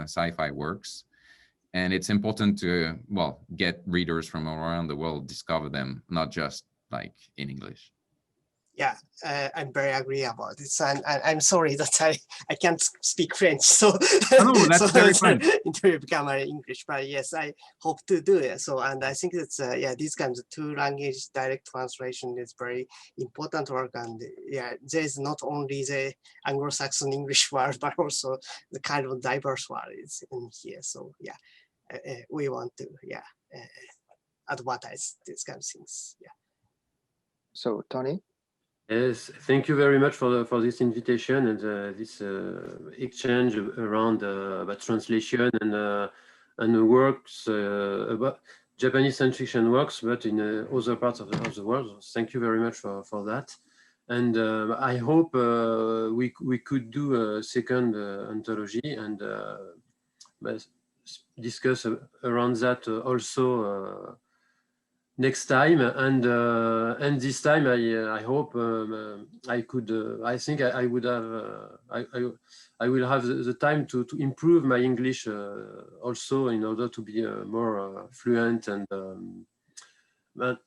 [SPEAKER 3] sci-fi works. And it's important to, well, get readers from around the world discover them, not just like in English.
[SPEAKER 1] Yeah, I'm very agree about this, and I'm sorry that I can't speak French, so
[SPEAKER 3] no, that's very fine.
[SPEAKER 1] Interview become English, but yes, I hope to do it. So, and I think it's yeah, these kinds of two language direct translation is very important work, and yeah, there is not only the Anglo-Saxon English word, but also the kind of diverse word is in here. So yeah, we want to advertise these kind of things. Yeah.
[SPEAKER 2] So Tony.
[SPEAKER 4] Yes, thank you very much for this invitation and this exchange around about translation and works about Japanese science fiction works, but in other parts of the world. Thank you very much for that. And I hope we could do a second anthology and discuss around that also next time, and this time I hope I could I think I would have I will have the time to improve my English also in order to be more fluent, and but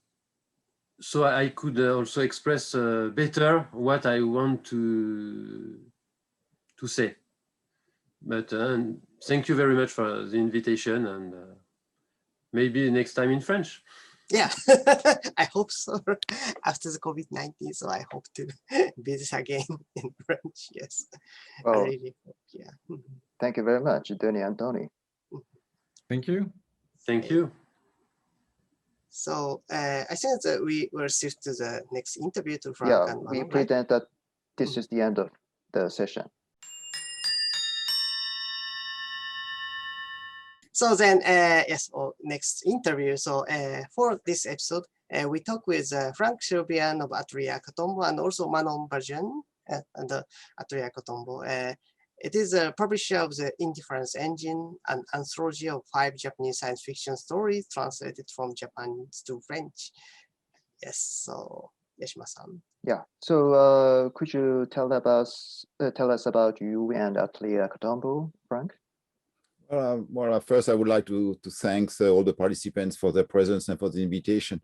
[SPEAKER 4] so I could also express better what I want to say. But thank you very much for the invitation, and maybe next time in French.
[SPEAKER 1] Yeah, I hope so. After the COVID-19, so I hope to visit again in French. Yes,
[SPEAKER 2] well,
[SPEAKER 1] I really hope. Yeah.
[SPEAKER 2] Thank you very much, Denis and Tony.
[SPEAKER 3] Thank you.
[SPEAKER 4] Thank you.
[SPEAKER 1] So I think that we will shift to the next interview to Frank and Manon,
[SPEAKER 2] we pretend that this is the end of the session.
[SPEAKER 1] So then, yes, next interview. So for this episode, we talk with Frank Sylvain of Atelier Akatombo and also Manon Baujean and Atelier Akatombo. It is a publisher of the Indifference Engine, an anthology of 5 Japanese science fiction stories translated from Japanese to French. Yes, so Yashima-san.
[SPEAKER 2] Yeah, so could you tell us about you and Atelier Akatombo, Frank?
[SPEAKER 5] Well, first I would like to thank all the participants for their presence and for the invitation.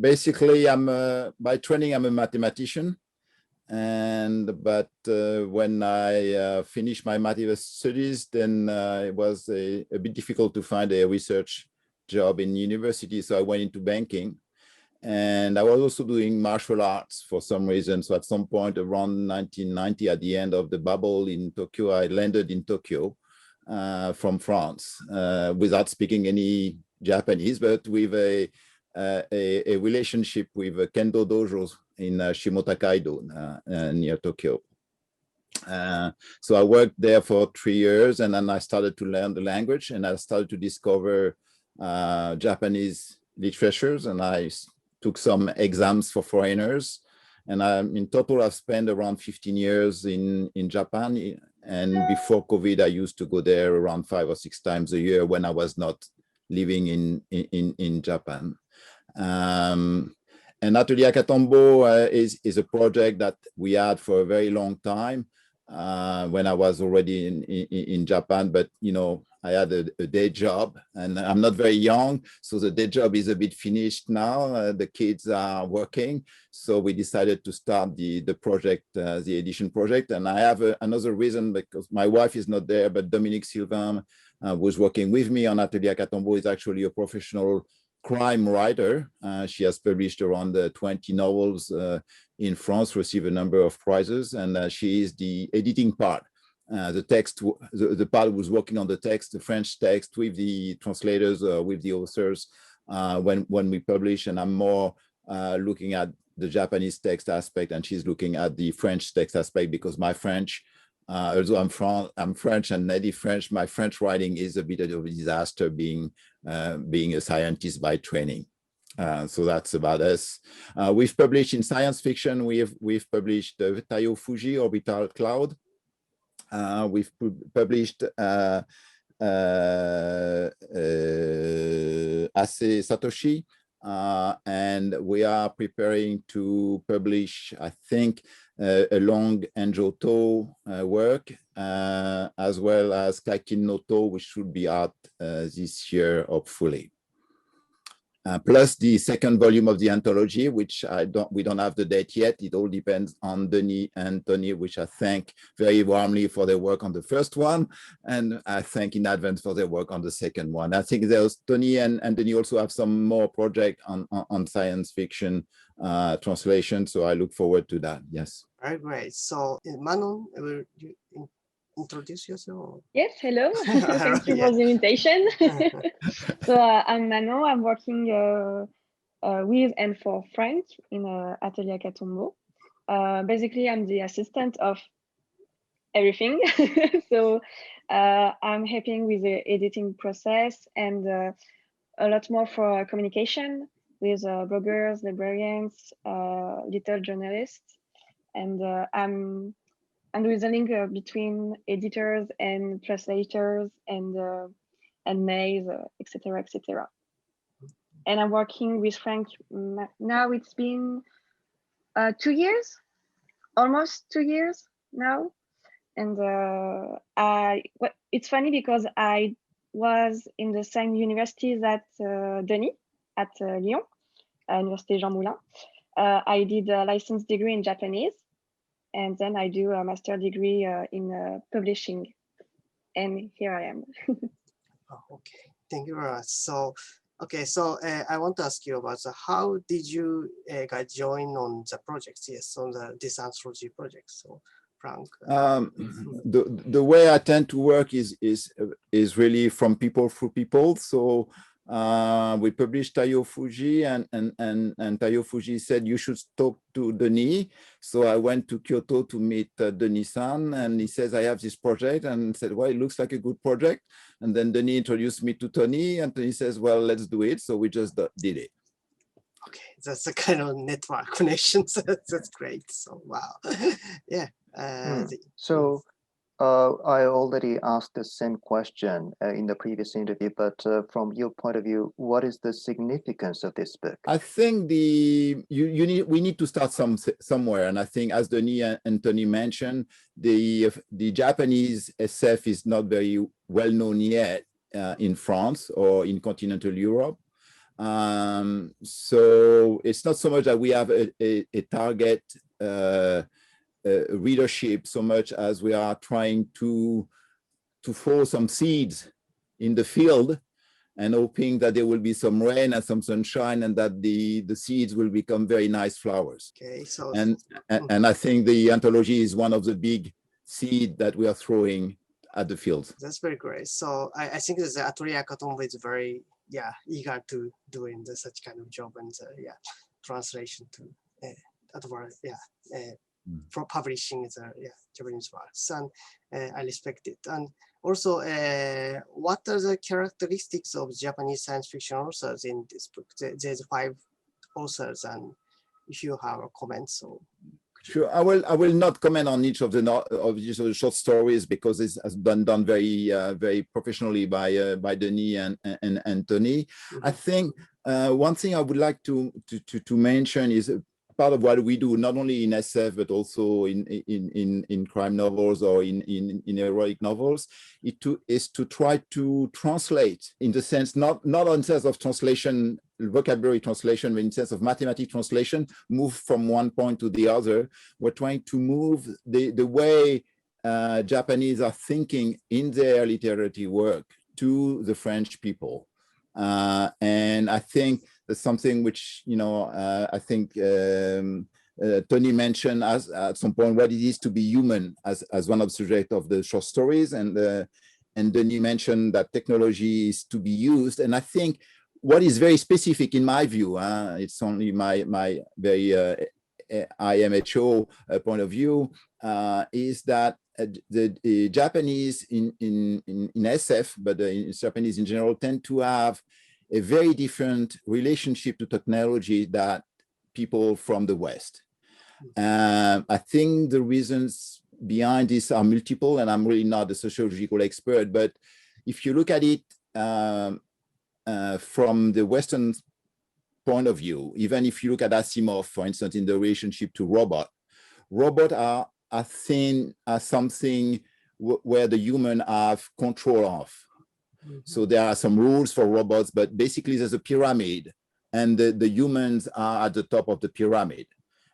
[SPEAKER 5] Basically, by training, I'm a mathematician, but when I finished my mathematics studies, then it was a bit difficult to find a research job in university, so I went into banking. And I was also doing martial arts for some reason. So at some point around 1990, at the end of the bubble in Tokyo, I landed in Tokyo from France without speaking any Japanese, but with a relationship with Kendo dojos in Shimotakaido near Tokyo. So I worked there for 3 years, and then I started to learn the language, and I started to discover Japanese literatures, and I took some exams for foreigners. And in total, I've spent around 15 years in Japan. And before COVID, I used to go there around 5 or 6 times a year when I was not living in Japan. And Atelier Akatombo is a project that we had for a very long time when I was already in Japan. But, you know, I had a day job, and I'm not very young, so the day job is a bit finished now. The kids are working, so we decided to start the project, the edition project. And I have another reason, because my wife is not there, but Dominique Sylvain, who's working with me on Atelier Akatombo, is actually a professional crime writer. She has published around 20 novels in France, received a number of prizes, and she is the editing part. The text, the part who's working on the text, the French text with the translators, with the authors when we publish, and I'm more looking at the Japanese text aspect, and she's looking at the French text aspect, because my French, although I'm French and native French, my French writing is a bit of a disaster, being a scientist by training. So that's about us. We've published in science fiction. We've published Taiyo Fuji Orbital Cloud. We've published Ase Satoshi, and we are preparing to publish, I think, a long ENJOE Toh work, as well as Kaikin no To, which should be out this year, hopefully. Plus the second volume of the anthology, which we don't have the date yet. It all depends on Denis and Tony, which I thank very warmly for their work on the first one, and I thank in advance for their work on the second one. I think there's Tony and Denis also have some more project on science fiction translation, so I look forward to that. Yes.
[SPEAKER 1] Very great. So Manon, will you introduce yourself?
[SPEAKER 6] Yes, hello. Thank you for the invitation. So I'm Manon. I'm working with and for Frank in Atelier Akatombo. Basically, I'm the assistant of everything. So I'm helping with the editing process and a lot more for communication with bloggers, librarians, little journalists. And I'm doing the link between editors and translators and mails, etc., etc. And I'm working with Frank now. It's been 2 years, almost 2 years now. And it's funny because I was in the same university that Denis at Lyon, Université Jean Moulin. I did a license degree in Japanese, and then I do a master degree in publishing. And here I am.
[SPEAKER 1] Oh, okay, thank you very much. So, okay, so I want to ask you about how did you guys join on the project? Yes, on this anthology project. So, Frank.
[SPEAKER 5] The way I tend to work is really from people through people. So we published Taiyo FUJII, and Taiyo FUJII said you should talk to Denis. So I went to Kyoto to meet Denis-san, and he says I have this project, and said, well, it looks like a good project. And then Denis introduced me to Tony, and Tony says, well, let's do it. So we just did it.
[SPEAKER 1] Okay, that's a kind of network connections. That's great. So wow, yeah.
[SPEAKER 2] So I already asked the same question in the previous interview, but from your point of view, what is the significance of this book?
[SPEAKER 5] I think we need to start somewhere, and I think, as Denis and Tony mentioned, the Japanese SF is not very well known yet in France or in continental Europe. So it's not so much that we have a target readership so much as we are trying to throw some seeds in the field and hoping that there will be some rain and some sunshine, and that the seeds will become very nice flowers.
[SPEAKER 1] Okay, so
[SPEAKER 5] and I think the anthology is one of the big seeds that we are throwing at the field.
[SPEAKER 1] That's very great. So I think that the Atelier Akatombo is very eager to doing such kind of job, and translation to for publishing the Japanese works, and I respect it. And also, what are the characteristics of Japanese science fiction authors in this book? There's 5 authors, and if you have a comment, so.
[SPEAKER 5] Sure, I will not comment on each of the short stories because it has been done very very professionally by Denis and Tony. Mm-hmm. I think one thing I would like to mention is part of what we do, not only in SF but also in crime novels or in heroic novels, is to try to translate, in the sense not in sense of translation, vocabulary translation, but in sense of mathematical translation, move from one point to the other. We're trying to move the way Japanese are thinking in their literary work to the French people. And I think that's something which, I think Tony mentioned at some point what it is to be human as one of the subjects of the short stories, and Denis mentioned that technology is to be used. And I think what is very specific in my view, it's only my very IMHO point of view, is that the Japanese in SF, but the Japanese in general, tend to have a very different relationship to technology that people from the West. I think the reasons behind this are multiple, and I'm really not a sociological expert, but if you look at it from the Western point of view, even if you look at Asimov, for instance, in the relationship to robot, robots are seen as something where the human have control of. So there are some rules for robots, but basically there's a pyramid, and the humans are at the top of the pyramid.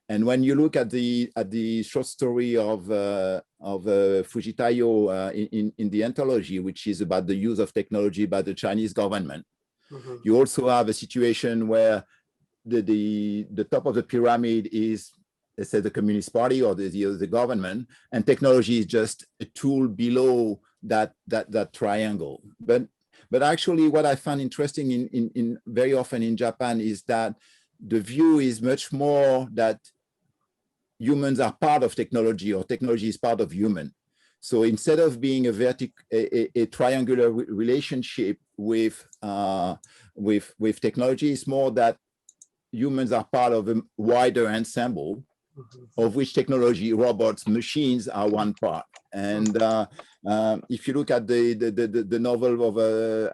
[SPEAKER 5] And when you look at the short story of FUJII Taiyo in the anthology, which is about the use of technology by the Chinese government, you also have a situation where the top of the pyramid is, let's say, the Communist Party or the government, and technology is just a tool below that triangle. But actually, what I find interesting in very often in Japan is that the view is much more that humans are part of technology, or technology is part of human. So instead of being a triangular relationship with technology, it's more that humans are part of a wider ensemble, of which technology, robots, machines are one part. And if you look at the novel of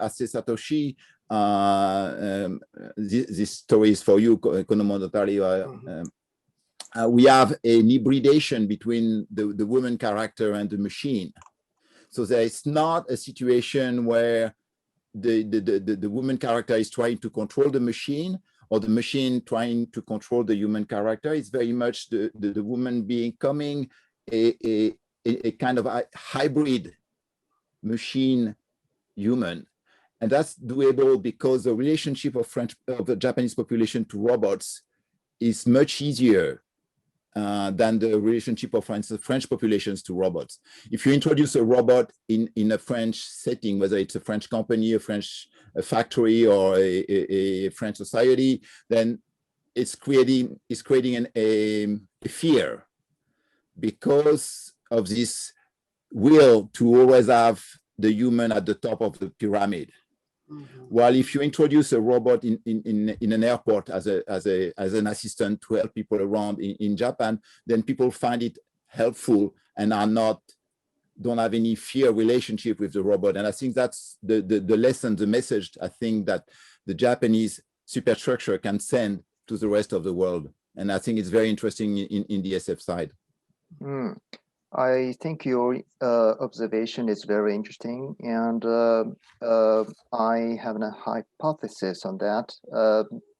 [SPEAKER 5] Ase Satoshi, this story is for you, Konomonogatari. We have an hybridation between the woman character and the machine. So there is not a situation where the woman character is trying to control the machine, or the machine trying to control the human character. It's very much the woman becoming a kind of a hybrid machine human. And that's doable because the relationship of the Japanese population to robots is much easier than the relationship of, for instance, French populations to robots. If you introduce a robot in a French setting, whether it's a French company, a French factory, or a French society, then it's creating a fear because of this will to always have the human at the top of the pyramid. While if you introduce a robot in an airport as an assistant to help people around in Japan, then people find it helpful and don't have any fear relationship with the robot. And I think that's the lesson, the message I think that the Japanese superstructure can send to the rest of the world. And I think it's very interesting in the SF side.
[SPEAKER 2] I think your observation is very interesting, and I have a hypothesis on that.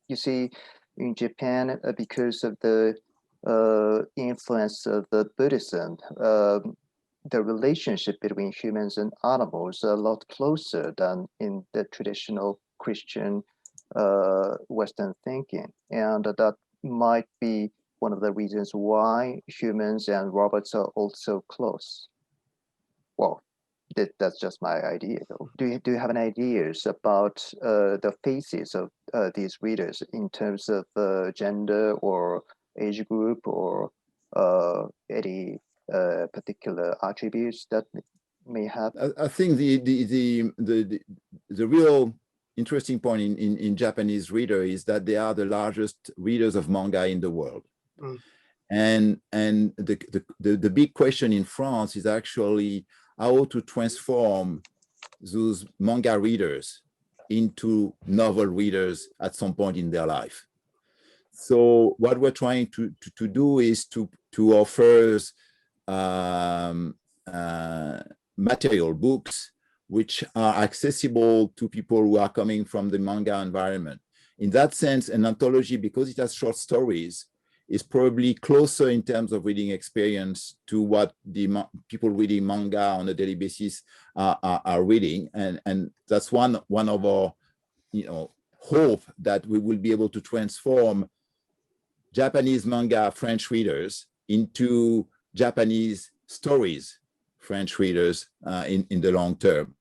[SPEAKER 2] You see, in Japan, because of the influence of the Buddhism, the relationship between humans and animals are a lot closer than in the traditional Christian Western thinking, and that might be one of the reasons why humans and robots are also close. Well, that's just my idea, though. Do you have any ideas about the faces of these readers in terms of gender or age group, or any particular attributes that may have?
[SPEAKER 5] I think the real interesting point in Japanese reader is that they are the largest readers of manga in the world. And the big question in France is actually how to transform those manga readers into novel readers at some point in their life. So what we're trying to do is to offer material books which are accessible to people who are coming from the manga environment. In that sense, an anthology, because it has short stories, is probably closer in terms of reading experience to what the people reading manga on a daily basis are reading, and that's one of our hope that we will be able to transform Japanese manga French readers into Japanese stories French readers in the long term.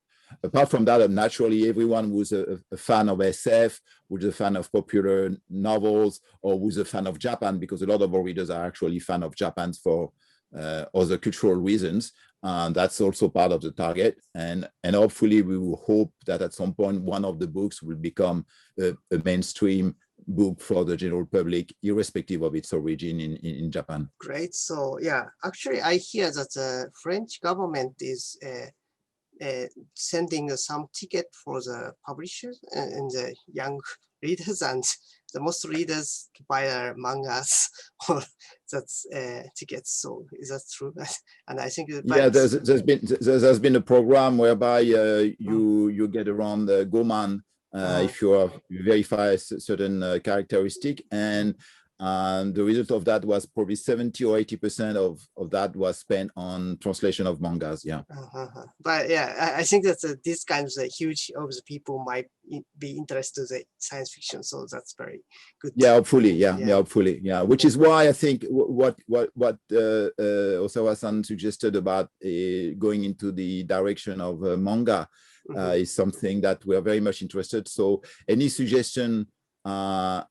[SPEAKER 5] Apart from that, naturally, everyone who's a fan of SF, who's a fan of popular novels, or who's a fan of Japan, because a lot of our readers are actually fan of Japan for other cultural reasons. That's also part of the target. And hopefully we will hope that at some point, one of the books will become a mainstream book for the general public, irrespective of its origin in Japan.
[SPEAKER 1] Great. So yeah, actually I hear that the French government is sending some ticket for the publishers and the young readers, and the most readers buy their mangas or that's tickets. So is that true? And I think
[SPEAKER 5] yeah, there's been a program whereby you get around Goman if you verify certain characteristic, and the result of that was probably 70 or 80% of that was spent on translation of mangas. Yeah.
[SPEAKER 1] But yeah, I think that this kind of huge of the people might be interested in science fiction, so that's very good.
[SPEAKER 5] Yeah, hopefully, yeah, hopefully, yeah. Which is why I think what Osawa-san suggested about going into the direction of manga is something that we are very much interested. So any suggestion of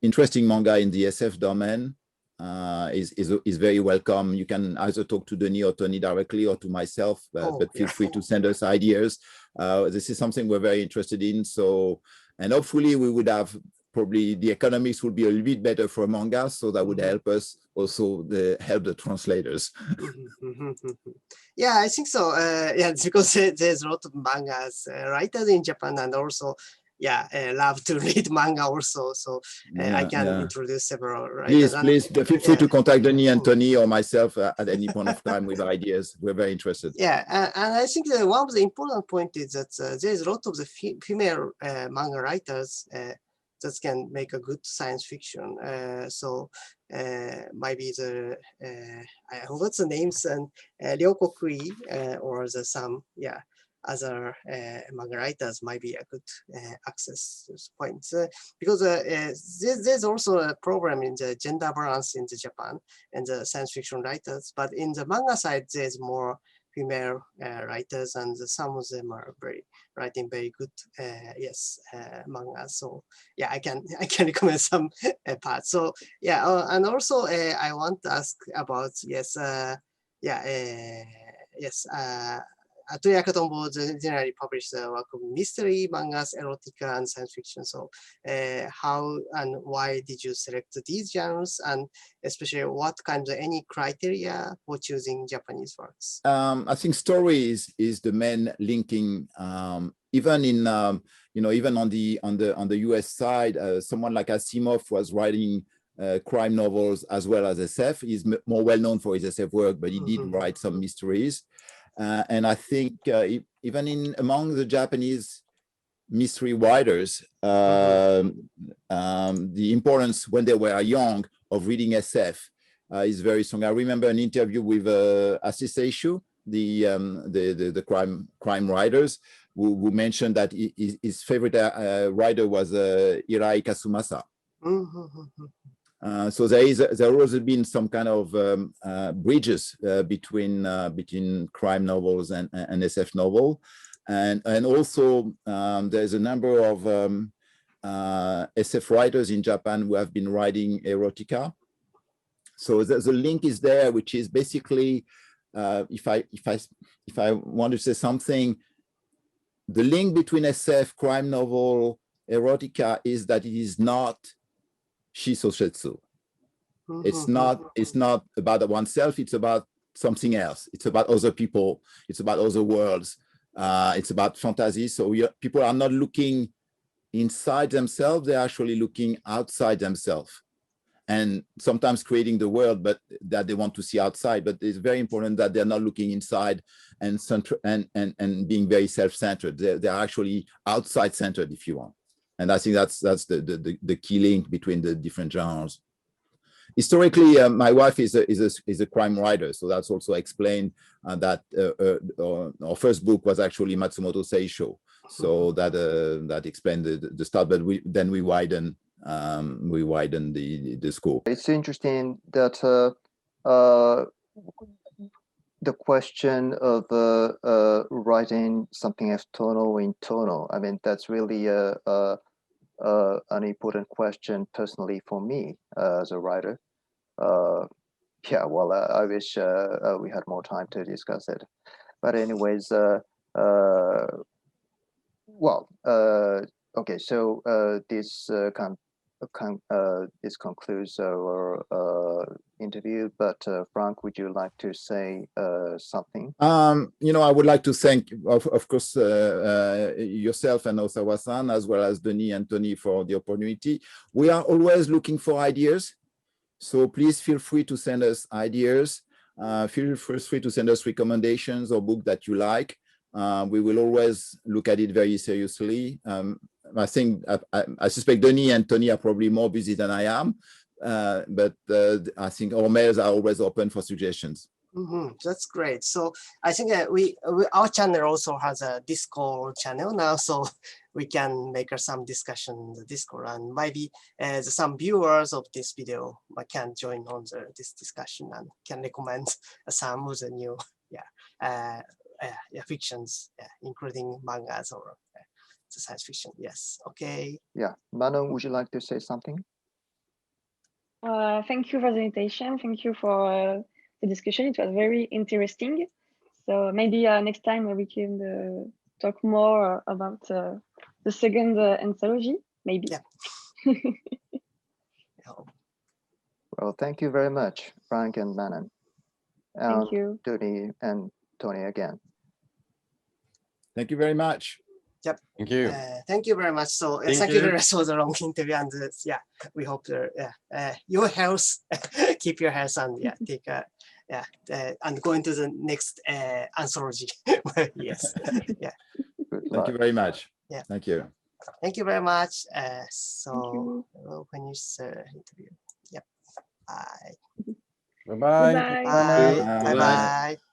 [SPEAKER 5] interesting manga in the SF domain is very welcome. You can either talk to Denis or Tony directly or to myself, but feel free to send us ideas. This is something we're very interested in. So, and hopefully we would have probably the economics would be a little bit better for manga, so that would help us also help the translators.
[SPEAKER 1] Yeah, I think so. Yeah, because there's a lot of mangas writers in Japan, and also love to read manga also, so I can introduce several writers.
[SPEAKER 5] Please feel free to contact Denis and Tony or myself at any point of time with ideas. We're very interested.
[SPEAKER 1] Yeah, and I think that one of the important points is that there's a lot of the female manga writers that can make a good science fiction. So maybe I forgot the names, and Ryoko Kui or some other manga writers might be a good access point, because there's also a problem in the gender balance in Japan and the science fiction writers, but in the manga side there's more female writers, and some of them are writing very good manga. So yeah, I can recommend some parts. So yeah, and also I want to ask about Atelier Akatombo generally published a work of mystery, mangas, erotica, and science fiction. So how and why did you select these genres, and especially what kind of any criteria for choosing Japanese works?
[SPEAKER 5] I think story is the main linking. Even in even on the US side, someone like Asimov was writing crime novels as well as SF. He's more well known for his SF work, but he did write some mysteries. And I think even among the Japanese mystery writers, the importance when they were young of reading SF is very strong. I remember an interview with Assis Seishu, the crime writers, who mentioned that his favorite writer was Irai Kasumasa. So there also been some kind of bridges between crime novels and SF novel, and also there's a number of SF writers in Japan who have been writing erotica. So the link is there, which is basically if I want to say something, the link between SF, crime novel, erotica is that it is not Shisoshetsu. It's not about oneself, it's about something else. It's about other people, it's about other worlds, it's about fantasy. So people are not looking inside themselves, they're actually looking outside themselves. And sometimes creating the world but that they want to see outside. But it's very important that they're not looking inside and being very self-centered. They're actually outside-centered, if you want. And I think that's the key link between the different genres. Historically, my wife is a crime writer, so that's also explained that our first book was actually Matsumoto Seisho. So that explained the start, but then we widen the scope.
[SPEAKER 2] It's interesting that the question of writing something as tonal in tonal. I mean, that's really an important question personally for me as a writer. Yeah, well, I wish we had more time to discuss it. But anyways, okay, so this concludes our interview, but Frank, would you like to say something?
[SPEAKER 5] You know, I would like to thank, of course, yourself and Osawa-san, as well as Denis and Tony for the opportunity. We are always looking for ideas, so please feel free to send us ideas. Feel free to send us recommendations or book that you like. We will always look at it very seriously. I think I suspect Denis and Tony are probably more busy than I am, but I think our mails are always open for suggestions.
[SPEAKER 1] That's great. So I think our channel also has a Discord channel now, so we can make some discussion in the Discord, and maybe some viewers of this video can join on this discussion and can recommend some of the new fictions, including mangas or the science fiction. Yes. Okay.
[SPEAKER 2] Yeah, Manon, would you like to say something?
[SPEAKER 6] Thank you for the invitation. Thank you for the discussion. It was very interesting. So maybe next time we can talk more about the second anthology, maybe.
[SPEAKER 1] Yeah.
[SPEAKER 2] Well, thank you very much, Frank and Manon.
[SPEAKER 6] Thank you.
[SPEAKER 2] Tony and Tony again.
[SPEAKER 5] Thank you very much.
[SPEAKER 1] Yep.
[SPEAKER 3] Thank you.
[SPEAKER 1] Thank you very much. So
[SPEAKER 4] Thank
[SPEAKER 1] you
[SPEAKER 4] you.
[SPEAKER 1] very much for the long interview, and we hope your health, keep your health, and take and go into the next anthology. Yes. Yeah.
[SPEAKER 5] Thank you very much.
[SPEAKER 1] Yeah.
[SPEAKER 5] Thank you.
[SPEAKER 1] Thank you very much. So
[SPEAKER 6] you.
[SPEAKER 1] we'll finish the interview. Yep. Bye.
[SPEAKER 3] Bye-bye.
[SPEAKER 6] Goodbye.
[SPEAKER 1] Bye.
[SPEAKER 5] Bye.
[SPEAKER 1] Bye. Bye.